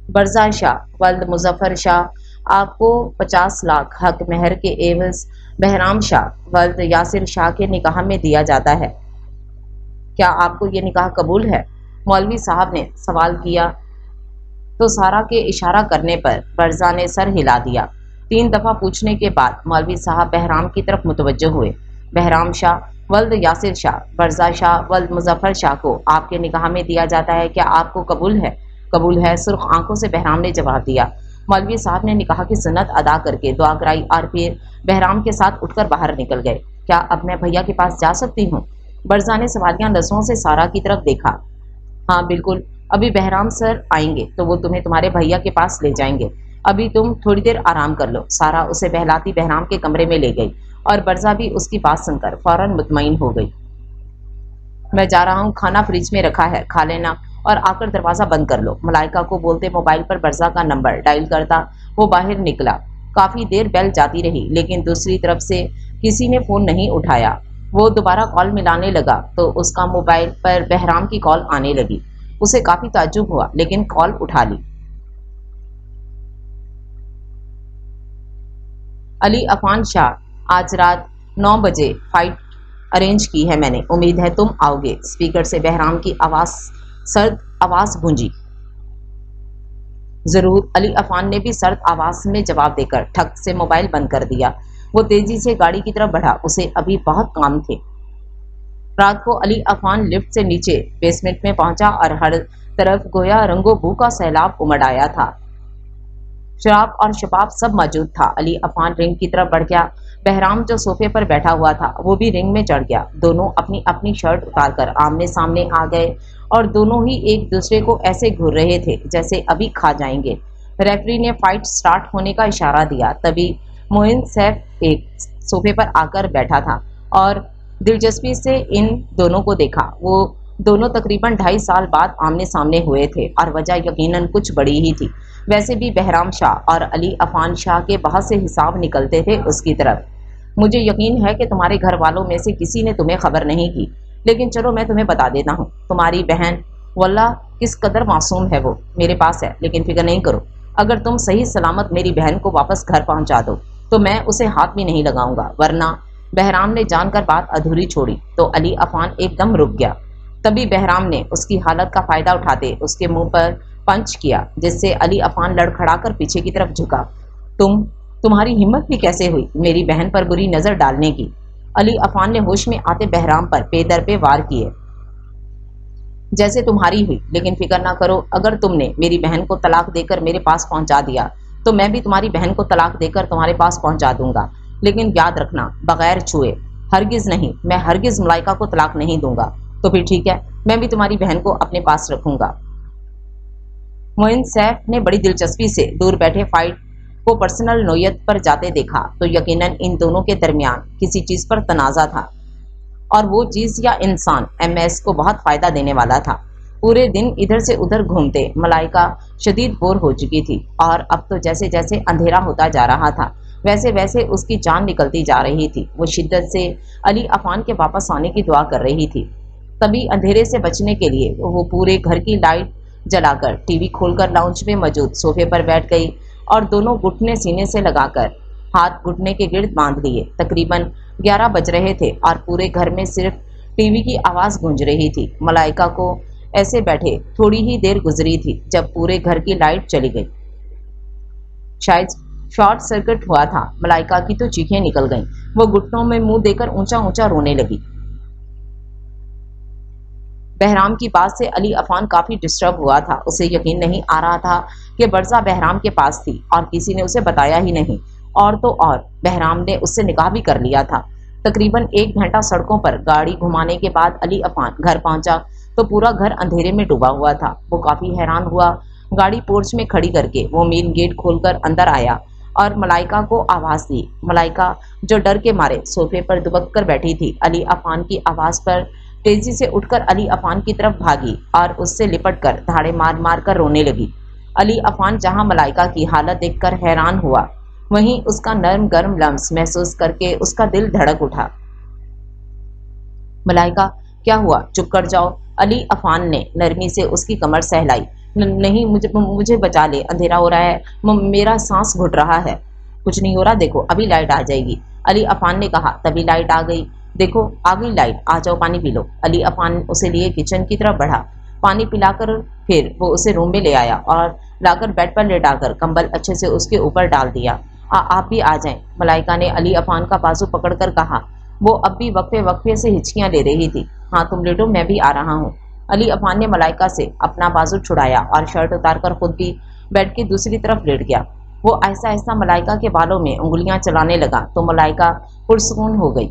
बरजा शाह वल्द मुजफ्फर शाह, आपको 50 लाख हक महर के एवज बहराम शाह वल्द यासिर शाह के निकाह में दिया जाता है। क्या आपको ये निकाह कबूल है? मौलवी साहब ने सवाल किया तो सारा के इशारा करने पर बरजा ने सर हिला दिया। 3 दफ़ा पूछने के बाद मौलवी साहब बहराम की तरफ मुतवज्जो हुए। बहराम शाह वल्द यासिर शाह बरजा शाह वल्द मुजफ्फर शाह को आपके निकाह में दिया जाता है, क्या आपको कबूल है? कबूल है, सुर्ख आंखों से बहराम ने जवाब दिया। मौलवी साहब ने निकाह की सुन्नत अदा करके दुआ कराई और फिर बहराम के साथ उठकर बाहर निकल गए। क्या अब मैं भैया के पास जा सकती हूँ? बरजा ने सवालिया नज़रों से सारा की तरफ देखा। हाँ बिल्कुल, अभी बहराम सर आएंगे तो वो तुम्हें तुम्हारे भैया के पास ले जाएंगे, अभी तुम थोड़ी देर आराम कर लो। सारा उसे बहलाती बहराम के कमरे में ले गई और बरजा भी उसकी बात सुनकर फौरन मुतमईन हो गई। मैं जा रहा हूँ, खाना फ्रिज में रखा है, खा लेना और आकर दरवाज़ा बंद कर लो। मलाइका को बोलते मोबाइल पर बरजा का नंबर डायल करता वो बाहर निकला। काफ़ी देर बेल जाती रही लेकिन दूसरी तरफ से किसी ने फ़ोन नहीं उठाया। वो दोबारा कॉल मिलाने लगा तो उसका मोबाइल पर बहराम की कॉल आने लगी। उसे काफ़ी ताज्जुब हुआ लेकिन कॉल उठा ली। अली अफान शाह, आज रात 9 बजे फ़्लाइट अरेंज की है मैंने, उम्मीद है तुम आओगे। स्पीकर से बहराम की सर्द आवाज़ गूंजी। ज़रूर, अली अफान ने भी सर्द आवाज़ में जवाब देकर ठक से मोबाइल बंद कर दिया। वो तेज़ी से गाड़ी की तरफ बढ़ा, उसे अभी बहुत काम थे। रात को अली अफान लिफ्ट से नीचे बेसमेंट में पहुंचा और हर तरफ गोया रंगो बू का सैलाब उमड़ आया था। शराब और शबाब सब मौजूद था। अली अफान रिंग की तरफ बढ़ गया। बहराम जो सोफे पर बैठा हुआ था वो भी रिंग में चढ़ गया। दोनों अपनी अपनी शर्ट उतारकर आमने सामने आ गए और दोनों ही एक दूसरे को ऐसे घूर रहे थे जैसे अभी खा जाएंगे। रेफरी ने फाइट स्टार्ट होने का इशारा दिया। तभी मोइन सैफ एक सोफे पर आकर बैठा था और दिलचस्पी से इन दोनों को देखा। वो दोनों तकरीबन 2.5 साल बाद आमने सामने हुए थे और वजह यकीनन कुछ बड़ी ही थी। वैसे भी बहराम शाह और अली अफान शाह के बहुत से हिसाब निकलते थे उसकी तरफ। मुझे यकीन है कि तुम्हारे घर वालों में से किसी ने तुम्हें खबर नहीं की, लेकिन चलो मैं तुम्हें बता देता हूँ। तुम्हारी बहन वल्लाह किस कदर मासूम है, वो मेरे पास है, लेकिन फिक्र नहीं करो, अगर तुम सही सलामत मेरी बहन को वापस घर पहुंचा दो तो मैं उसे हाथ भी नहीं लगाऊंगा, वरना। बहराम ने जानकर बात अधूरी छोड़ी तो अली अफान एकदम रुक गया। तभी बहराम ने उसकी हालत का फायदा उठाते उसके मुंह पर पंच किया, जिससे अली अफान लड़खड़ाकर पीछे की तरफ झुका। तुम्हारी हिम्मत भी कैसे हुई मेरी बहन पर बुरी नजर डालने की? अली अफान ने होश में आते बहराम पर पेदर पे वार किए। जैसे तुम्हारी हुई, लेकिन फिक्र ना करो, अगर तुमने मेरी बहन को तलाक देकर मेरे पास पहुंचा दिया तो मैं भी तुम्हारी बहन को तलाक देकर तुम्हारे पास पहुंचा दूंगा, लेकिन याद रखना, बगैर छुए, हरगिज नहीं, मैं हरगिज मलाइका को तलाक नहीं दूंगा। तो फिर ठीक है, मैं भी तुम्हारी बहन को अपने पास रखूंगा। मोइन सैफ ने बड़ी दिलचस्पी से दूर बैठे फाइट को पर्सनल नोयत पर जाते देखा तो यकीनन इन दोनों के दरमियान किसी चीज पर तनाजा था, और वो चीज या इंसान MS को बहुत फायदा देने वाला था। पूरे दिन इधर से उधर घूमते मलाइका शदीद बोर हो चुकी थी, और अब तो जैसे जैसे अंधेरा होता जा रहा था वैसे वैसे उसकी जान निकलती जा रही थी। वो शिद्दत से अली अफान के वापस आने की दुआ कर रही थी। तभी अंधेरे से बचने के लिए वो पूरे घर की लाइट जलाकर टीवी खोलकर लाउंज में मौजूद सोफे पर बैठ गई और दोनों घुटने सीने से लगाकर हाथ घुटने के गिर्द बांध लिए। तकरीबन 11 बज रहे थे और पूरे घर में सिर्फ टीवी की आवाज गूंज रही थी। मलाइका को ऐसे बैठे थोड़ी ही देर गुजरी थी जब पूरे घर की लाइट चली गई। शायद शॉर्ट सर्किट हुआ था। मलाइका की तो चीखें निकल गईं। वो घुटनों में मुंह देकर ऊंचा ऊंचा रोने लगी। बहराम की बात से अली अफान काफी डिस्टर्ब हुआ था। उसे यकीन नहीं आ रहा था कि बरजा बहराम के पास थी और किसी ने उसे बताया ही नहीं, और तो और बहराम ने उससे निकाह भी कर लिया था। तकरीबन 1 घंटा सड़कों पर गाड़ी घुमाने के बाद अली अफान घर पहुंचा तो पूरा घर अंधेरे में डूबा हुआ था। वो काफी हैरान हुआ। गाड़ी पोर्च में खड़ी करके वो मेन गेट खोलकर अंदर आया और मलाइका को आवाज दी। मलाइका जो डर के मारे सोफे पर दुबक कर बैठी थी, अली अफान की आवाज पर तेजी से उठकर अली अफान की तरफ भागी और उससे लिपट कर धाड़े मार मार कर रोने लगी। अली अफान जहां मलाइका की हालत देखकर हैरान हुआ, वहीं उसका नर्म गर्म लम्स महसूस करके उसका दिल धड़क उठा। मलाइका, क्या हुआ? चुप कर जाओ। अली अफान ने नरमी से उसकी कमर सहलाई। नहीं, मुझे बचा ले, अंधेरा हो रहा है, मेरा सांस घुट रहा है। कुछ नहीं हो रहा, देखो अभी लाइट आ जाएगी, अली अफान ने कहा। तभी लाइट आ गई। देखो आ गई लाइट, आ जाओ पानी पी लो। अली अफान उसे लिए किचन की तरफ बढ़ा। पानी पिलाकर फिर वो उसे रूम में ले आया और लाकर बेड पर लेटाकर कंबल अच्छे से उसके ऊपर डाल दिया। आप भी आ जाएं, मलाइका ने अली अफान का बाजू पकड़कर कहा। वो अब भी वक्फे वक्फे से हिचकियां ले रही थी। हाँ तुम लेटो, मैं भी आ रहा हूँ। अली अफान ने मलाइका से अपना बाजू छुड़ाया और शर्ट उतारकर खुद भी बेड की दूसरी तरफ लेट गया। वो ऐसा ऐसा मलाइका के बालों में उंगलियां चलाने लगा तो मलाइका पुरसकून हो गई।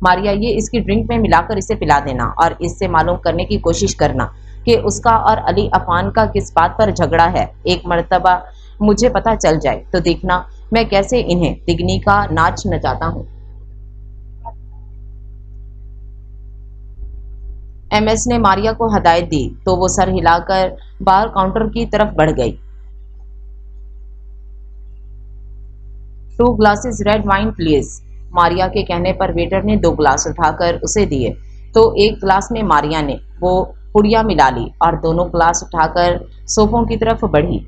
मारिया, ये इसकी ड्रिंक में मिलाकर इसे पिला देना और इससे मालूम करने की कोशिश करना कि उसका और अली अफान का किस बात पर झगड़ा है। एक मर्तबा मुझे पता चल जाए तो देखना मैं कैसे इन्हें तिगनी का नाच नचाता हूँ। MS ने मारिया को हदायत दी तो वो सर हिलाकर बार काउंटर की तरफ बढ़ गई। 2 glasses red wine please. Maria के कहने पर वेटर ने 2 ग्लास उठाकर उसे दिए तो एक ग्लास में मारिया ने वो पुड़िया मिला ली और दोनों ग्लास उठाकर सोफों की तरफ बढ़ी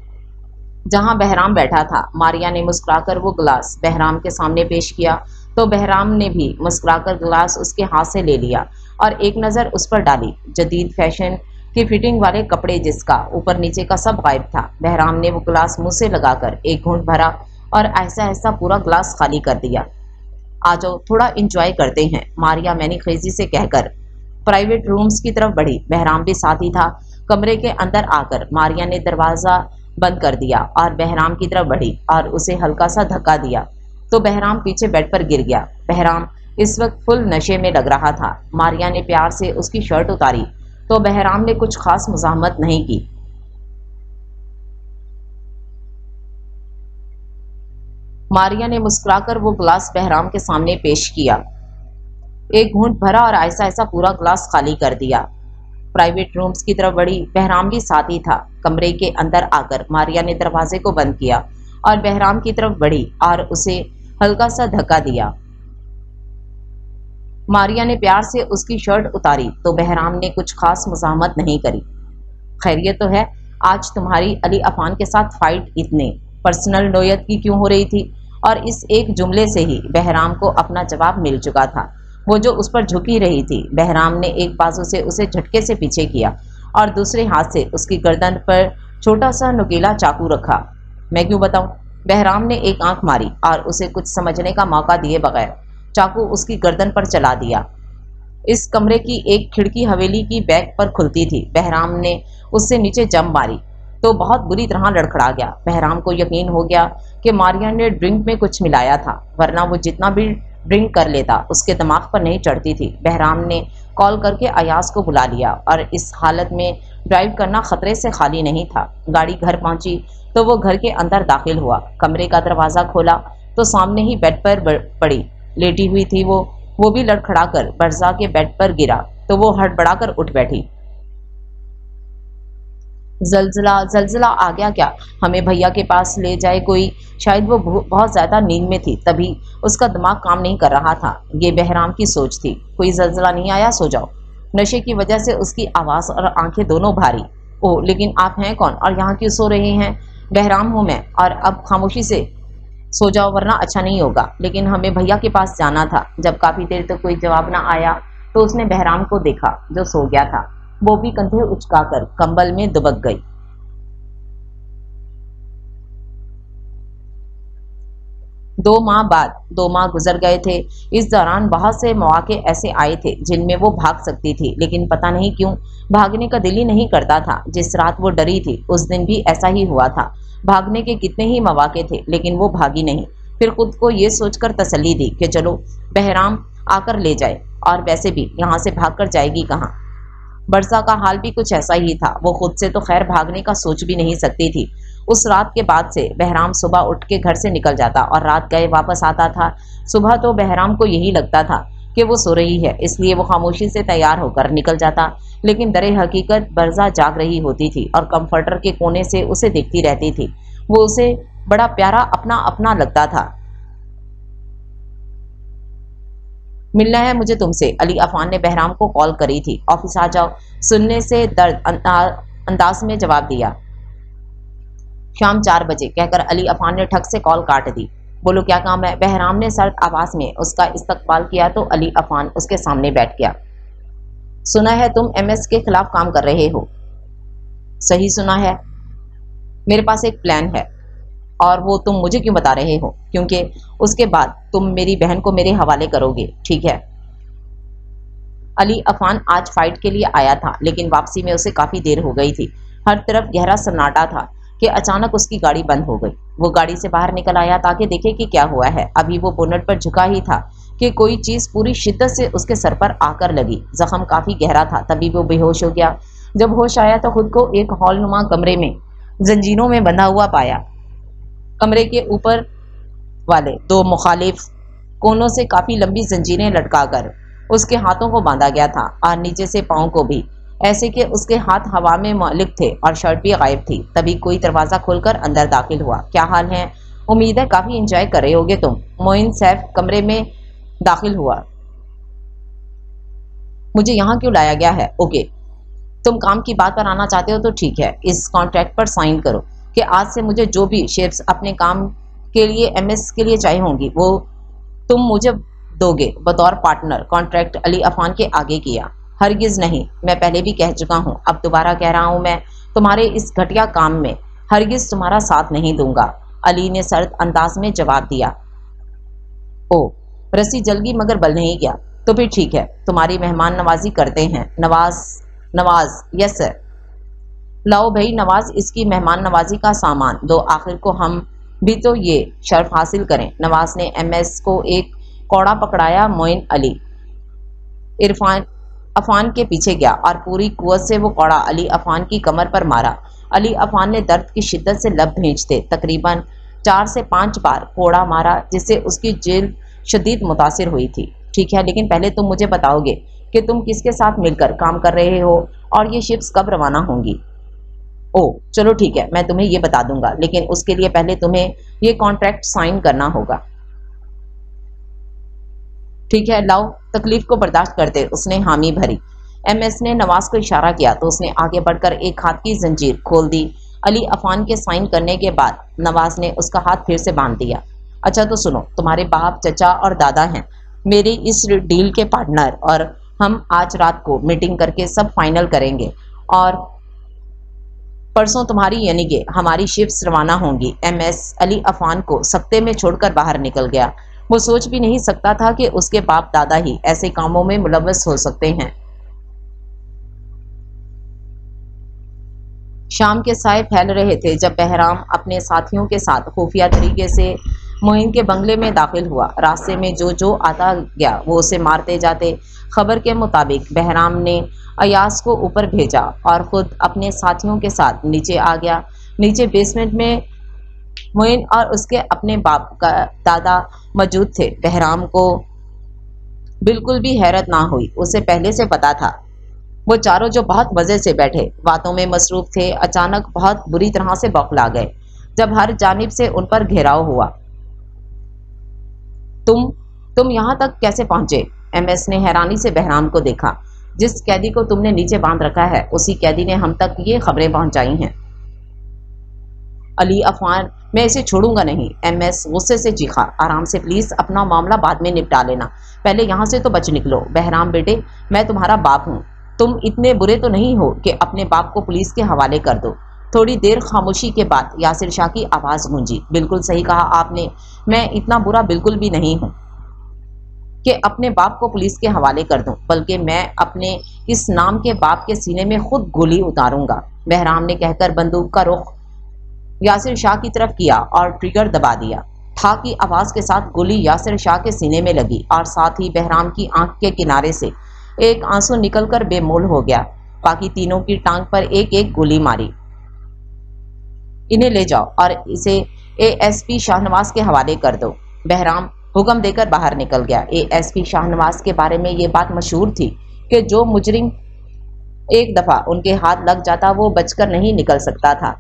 जहां बहराम बैठा था। मारिया ने मुस्कुराकर वो ग्लास बहराम के सामने पेश किया तो बहराम ने भी मुस्कुराकर ग्लास उसके हाथ से ले लिया और एक नज़र उस पर डाली। जदीद फैशन की फिटिंग वाले कपड़े जिसका ऊपर नीचे का सब गायब था। बहराम ने वो ग्लास मुंह से लगाकर एक घूंट भरा और ऐसा ऐसा पूरा ग्लास खाली कर दिया। आ जाओ थोड़ा इंजॉय करते हैं, मारिया मैंने खेजी से कहकर प्राइवेट रूम्स की तरफ बढ़ी। बहराम भी साथ ही था। कमरे के अंदर आकर मारिया ने दरवाजा बंद कर दिया और बहराम की तरफ बढ़ी और उसे हल्का सा धक्का दिया तो बहराम पीछे बेड पर गिर गया। बहराम इस वक्त फुल नशे में लग रहा था। मारिया ने प्यार से उसकी शर्ट उतारी तो बहराम ने कुछ खास मुज़ाहमत नहीं की। मारिया ने मुस्कुराकर वो ग्लास बहराम के सामने पेश किया। एक घूंट भरा और ऐसा ऐसा पूरा ग्लास खाली कर दिया। प्राइवेट रूम्स की तरफ बढ़ी। बहराम भी साथ ही था। कमरे के अंदर आकर मारिया ने दरवाजे को बंद किया और बहराम की तरफ बढ़ी और उसे हल्का सा धक्का दिया। मारिया ने प्यार से उसकी शर्ट उतारी तो बहराम ने कुछ खास मुज़ाहमत नहीं करी। खैरियत तो है, आज तुम्हारी अली अफान के साथ फाइट इतने पर्सनल नोयत की क्यों हो रही थी? और इस एक जुमले से ही बहराम को अपना जवाब मिल चुका था। वो जो उस पर झुकी रही थी, बहराम ने एक बाजू से उसे झटके से पीछे किया और दूसरे हाथ से उसकी गर्दन पर छोटा सा नुकीला चाकू रखा। मैं क्यों बताऊं? बहराम ने एक आंख मारी और उसे कुछ समझने का मौका दिए बगैर चाकू उसकी गर्दन पर चला दिया। इस कमरे की एक खिड़की हवेली की बैक पर खुलती थी। बहराम ने उससे नीचे जंप मारी तो बहुत बुरी तरह लड़खड़ा गया। बहराम को यकीन हो गया कि मारिया ने ड्रिंक में कुछ मिलाया था, वरना वो जितना भी ड्रिंक कर लेता उसके दिमाग पर नहीं चढ़ती थी। बहराम ने कॉल करके अयाज को बुला लिया और इस हालत में ड्राइव करना खतरे से खाली नहीं था। गाड़ी घर पहुंची तो वो घर के अंदर दाखिल हुआ। कमरे का दरवाज़ा खोला तो सामने ही बेड पर पड़ी लेटी हुई थी वो भी लड़खड़ाकर बरजा के बेड पर गिरा तो वो हड़बड़ाकर उठ बैठी। जलजला आ गया क्या? हमें भैया के पास ले जाए कोई। शायद वो बहुत ज़्यादा नींद में थी, तभी उसका दिमाग काम नहीं कर रहा था। ये बहराम की सोच थी। कोई जलजला नहीं आया, सो जाओ। नशे की वजह से उसकी आवाज़ और आंखें दोनों भारी। ओह, लेकिन आप हैं कौन और यहाँ क्यों सो रहे हैं? बहराम हूँ मैं, और अब खामोशी से सो जाओ वरना अच्छा नहीं होगा। लेकिन हमें भैया के पास जाना था। जब काफ़ी देर तक कोई जवाब ना आया तो उसने बहराम को देखा जो सो गया था। वो भी कंधे उचकाकर कंबल में दुबक गई। 2 माह गुजर गए थे। इस दौरान बहुत से मौके ऐसे आए थे जिनमें वो भाग सकती थी, लेकिन पता नहीं क्यों भागने का दिल ही नहीं करता था। जिस रात वो डरी थी उस दिन भी ऐसा ही हुआ था। भागने के कितने ही मौके थे लेकिन वो भागी नहीं। फिर खुद को ये सोचकर तसल्ली दी कि चलो बहराम आकर ले जाए, और वैसे भी यहाँ से भागकर जाएगी कहाँ। बरसा का हाल भी कुछ ऐसा ही था। वो खुद से तो खैर भागने का सोच भी नहीं सकती थी। उस रात के बाद से बहराम सुबह उठ के घर से निकल जाता और रात गए वापस आता था। सुबह तो बहराम को यही लगता था कि वो सो रही है, इसलिए वो खामोशी से तैयार होकर निकल जाता, लेकिन दरे हकीकत बरसा जाग रही होती थी और कंफर्टर के कोने से उसे देखती रहती थी। वो उसे बड़ा प्यारा अपना अपना लगता था। मिलना है मुझे तुमसे, अली अफान ने बहराम को कॉल करी थी। ऑफिस आ जाओ, सुनने से दर्द अंदाज में जवाब दिया। शाम 4 बजे कहकर अली अफान ने ठग से कॉल काट दी। बोलो क्या काम है? बहराम ने सर्द आवाज में उसका इस्तकबाल किया तो अली अफान उसके सामने बैठ गया। सुना है तुम एमएस के खिलाफ काम कर रहे हो। सही सुना है। मेरे पास एक प्लान है, और वो तुम मुझे क्यों बता रहे हो? क्योंकि उसके बाद तुम मेरी बहन को मेरे हवाले करोगे, ठीक है? अली अफान आज फाइट के लिए आया था, लेकिन वापसी में उसे काफ़ी देर हो गई थी। हर तरफ गहरा सन्नाटा था कि अचानक उसकी गाड़ी बंद हो गई। वो गाड़ी से बाहर निकल आया ताकि देखे कि क्या हुआ है। अभी वो बोनट पर झुका ही था कि कोई चीज़ पूरी शिद्दत से उसके सर पर आकर लगी। जख्म काफ़ी गहरा था। तभी वो बेहोश हो गया। जब होश आया तो खुद को एक हॉलनुमा कमरे में जंजीरों में बंधा हुआ पाया। कमरे के ऊपर वाले 2 मुखालिफ कोनों से काफ़ी लंबी जंजीरें लटकाकर उसके हाथों को बांधा गया था, और नीचे से पाँव को भी, ऐसे कि उसके हाथ हवा में मालिक थे और शर्ट भी गायब थी। तभी कोई दरवाज़ा खोलकर अंदर दाखिल हुआ। क्या हाल है? उम्मीद है काफ़ी इंजॉय कर रहे होगे तुम। मोइन सैफ कमरे में दाखिल हुआ। मुझे यहाँ क्यों लाया गया है? ओके, तुम काम की बात पर आना चाहते हो तो ठीक है। इस कॉन्ट्रैक्ट पर साइन करो कि आज से मुझे जो भी शेयर्स अपने काम के लिए एमएस के लिए चाहिए होंगी वो तुम मुझे दोगे बतौर पार्टनर। कॉन्ट्रैक्ट अली अफान के आगे किया। हरगिज़ नहीं, मैं पहले भी कह चुका हूँ, अब दोबारा कह रहा हूँ, मैं तुम्हारे इस घटिया काम में हरगिज़ तुम्हारा साथ नहीं दूंगा। अली ने सर्द अंदाज में जवाब दिया। ओ, रस्सी जल गई मगर बल नहीं गया। तो फिर ठीक है, तुम्हारी मेहमान नवाजी करते हैं। Nawaz yes sir. लाओ भाई नवाज, इसकी मेहमान नवाजी का सामान दो। आखिर को हम भी तो ये शर्फ हासिल करें। नवाज ने एमएस को एक कौड़ा पकड़ाया। मोइन अली अफान के पीछे गया और पूरी कुव्वत से वो कौड़ा अली अफान की कमर पर मारा। अली अफान ने दर्द की शिद्दत से लब भींचते तकरीबन 4 से 5 बार कोड़ा मारा, जिससे उसकी जेल शदीद मुतासिर हुई थी। ठीक है, लेकिन पहले तुम मुझे बताओगे कि तुम किसके साथ मिलकर काम कर रहे हो और ये शिप्स कब रवाना होंगी? ओ चलो ठीक है, मैं तुम्हें ये बता दूंगा, लेकिन उसके लिए पहले तुम्हें ये कॉन्ट्रैक्ट साइन करना होगा। ठीक है लाओ। तकलीफ को बर्दाश्त करते उसने हामी भरी। एमएस ने नवाज को इशारा किया तो उसने आगे बढ़कर एक हाथ की जंजीर खोल दी। अली अफान के साइन करने के बाद नवाज ने उसका हाथ फिर से बांध दिया। अच्छा तो सुनो, तुम्हारे बाप, चचा और दादा हैं मेरी इस डील के पार्टनर, और हम आज रात को मीटिंग करके सब फाइनल करेंगे और परसों तुम्हारी यानी कि हमारी शिप्स रवाना होंगी। एमएस अली अफान को सख्ते में छोड़कर बाहर निकल गया। वो सोच भी नहीं सकता था कि उसके बाप दादा ही ऐसे कामों में मुलव्वस हो सकते हैं। शाम के साए फैल रहे थे जब बहराम अपने साथियों के साथ खुफिया तरीके से मोइन के बंगले में दाखिल हुआ। रास्ते में जो जो आता गया वो उसे मारते जाते। खबर के मुताबिक बहराम ने अयास को ऊपर भेजा और खुद अपने साथियों के साथ नीचे आ गया। नीचे बेसमेंट में मोइन और उसके अपने बाप का दादा मौजूद थे। बहराम को बिल्कुल भी हैरत ना हुई, उसे पहले से पता था। वो चारों जो बहुत मजे से बैठे बातों में मसरूफ थे, अचानक बहुत बुरी तरह से बौखला गए जब हर जानिब से उन पर घेराव हुआ। तुम यहाँ तक कैसे पहुंचे? एमएस ने हैरानी से बहराम को देखा। जिस कैदी को तुमने नीचे बांध रखा है उसी कैदी ने हम तक ये खबरें पहुंचाई हैं। अली अफान, मैं इसे छोड़ूंगा नहीं। एमएस गुस्से से चीखा। आराम से प्लीज, अपना मामला बाद में निपटा लेना, पहले यहाँ से तो बच निकलो। बहराम बेटे, मैं तुम्हारा बाप हूँ, तुम इतने बुरे तो नहीं हो कि अपने बाप को पुलिस के हवाले कर दो। थोड़ी देर खामोशी के बाद यासिर शाह की आवाज़ गूंजी। बिल्कुल सही कहा आपने, मैं इतना बुरा बिल्कुल भी नहीं हूँ कि अपने बाप को पुलिस के हवाले कर दूं, बल्कि मैं अपने इस नाम के बाप के सीने में खुद गोली उतारूंगा। बहराम ने कहकर बंदूक का रुख यासिर शाह की तरफ किया और ट्रिगर दबा दिया। ठा की आवाज़ के साथ गोली यासिर शाह के सीने में लगी और साथ ही बहराम की आंख के किनारे से एक आंसू निकलकर बेमोल हो गया। बाकी तीनों की टांग पर एक एक गोली मारी। इन्हें ले जाओ और इसे एएसपी शाहनवाज के हवाले कर दो। बहराम हुक्म देकर बाहर निकल गया। एएसपी शाहनवाज के बारे में ये बात मशहूर थी कि जो मुजरिम एक दफा उनके हाथ लग जाता वो बचकर नहीं निकल सकता था।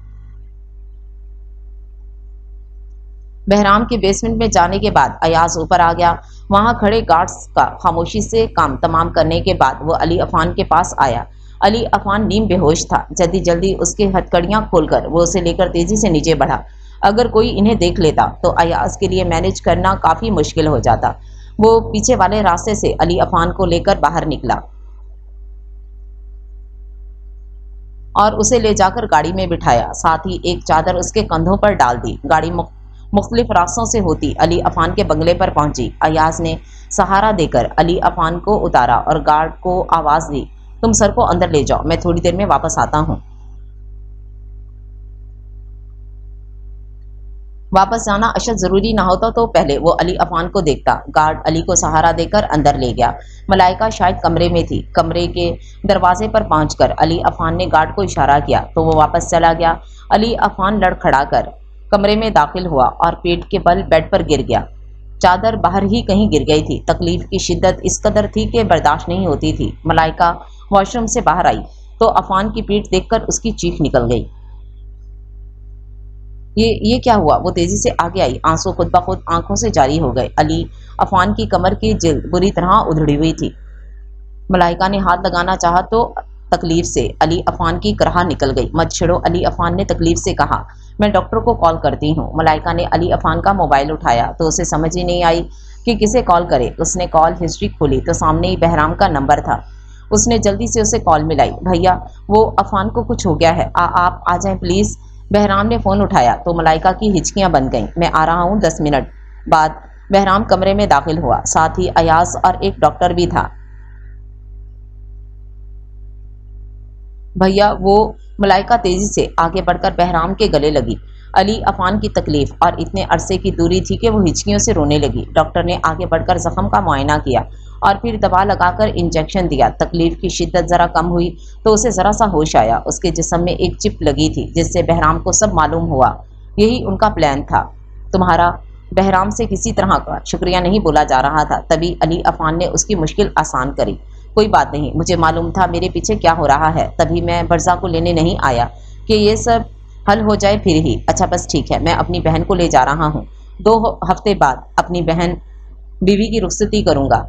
बहराम के बेसमेंट में जाने के बाद अयाज ऊपर आ गया। वहां खड़े गार्ड्स का खामोशी से काम तमाम करने के बाद वो अली अफान के पास आया। अली अफान नीम बेहोश था। जल्दी जल्दी उसकी हथकड़ियां खोलकर वो उसे लेकर तेजी से नीचे बढ़ा। अगर कोई इन्हें देख लेता तो अयाज के लिए मैनेज करना काफी मुश्किल हो जाता। वो पीछे वाले रास्ते से अली अफान को लेकर बाहर निकला और उसे ले जाकर गाड़ी में बिठाया। साथ ही एक चादर उसके कंधों पर डाल दी। गाड़ी मुख्तलिफ रास्तों से होती अली अफान के बंगले पर पहुंची। अयाज ने सहारा देकर अली अफान को उतारा और गार्ड को आवाज दी, तुम सर को अंदर ले जाओ, मैं थोड़ी देर में वापस आता हूं। वापस जाना अशद जरूरी ना होता तो पहले वो अली अफान को देखता। गार्ड अली को सहारा देकर अंदर ले गया। मलाइका शायद कमरे में थी। कमरे के दरवाजे पर पहुंचकर अली अफान ने गार्ड को इशारा किया तो वो वापस चला गया। अली अफान लड़खड़ाकर कमरे में दाखिल हुआ और पेट के बल बेड पर गिर गया। चादर बाहर ही कहीं गिर गई थी। तकलीफ की शिद्दत इस कदर थी कि बर्दाश्त नहीं होती थी। मलाइका वॉशरूम से बाहर आई तो अफान की पीठ देखकर उसकी चीख निकल गई। ये क्या हुआ? वो तेजी से आगे आई। आंसू खुद ब खुद आंखों से जारी हो गए। अली अफान की कमर की जिल्द बुरी तरह उधड़ी हुई थी। मलाइका ने हाथ लगाना चाहा तो तकलीफ से अली अफान की कराह निकल गई। मत छेड़ो, अली अफान ने तकलीफ से कहा, मैं डॉक्टर को कॉल करती हूँ। मलाइका ने अली अफान का मोबाइल उठाया तो उसे समझ ही नहीं आई कि किसे कॉल करे। उसने कॉल हिस्ट्री खोली तो सामने ही बहराम का नंबर था। उसने जल्दी से उसे कॉल मिलाई। भैया, वो अफान को कुछ हो गया है, आप आ जाएं प्लीज़। बहराम ने फ़ोन उठाया तो मलाइका की हिचकियाँ बन गईं। मैं आ रहा हूँ 10 मिनट बाद। बहराम कमरे में दाखिल हुआ। साथ ही अयाज और एक डॉक्टर भी था। भैया, वो मलाइका तेजी से आगे बढ़कर बहराम के गले लगी। अली अफान की तकलीफ और इतने अरसे की दूरी थी कि वो हिचकियों से रोने लगी। डॉक्टर ने आगे बढ़कर जख्म का मुआयना किया और फिर दवा लगाकर इंजेक्शन दिया। तकलीफ की शिद्दत ज़रा कम हुई तो उसे ज़रा सा होश आया। उसके जिस्म में एक चिप लगी थी जिससे बहराम को सब मालूम हुआ। यही उनका प्लान था। तुम्हारा बहराम से किसी तरह का शुक्रिया नहीं बोला जा रहा था। तभी अली अफान ने उसकी मुश्किल आसान करी। कोई बात नहीं, मुझे मालूम था मेरे पीछे क्या हो रहा है, तभी मैं बर्जा को लेने नहीं आया। کہ یہ سب حل ہو جائے پھر ہی۔ اچھا بس ٹھیک ہے، میں اپنی بہن کو لے جا رہا ہوں، 2 ہفتے بعد اپنی بہن بیوی کی رخصتی کروں گا۔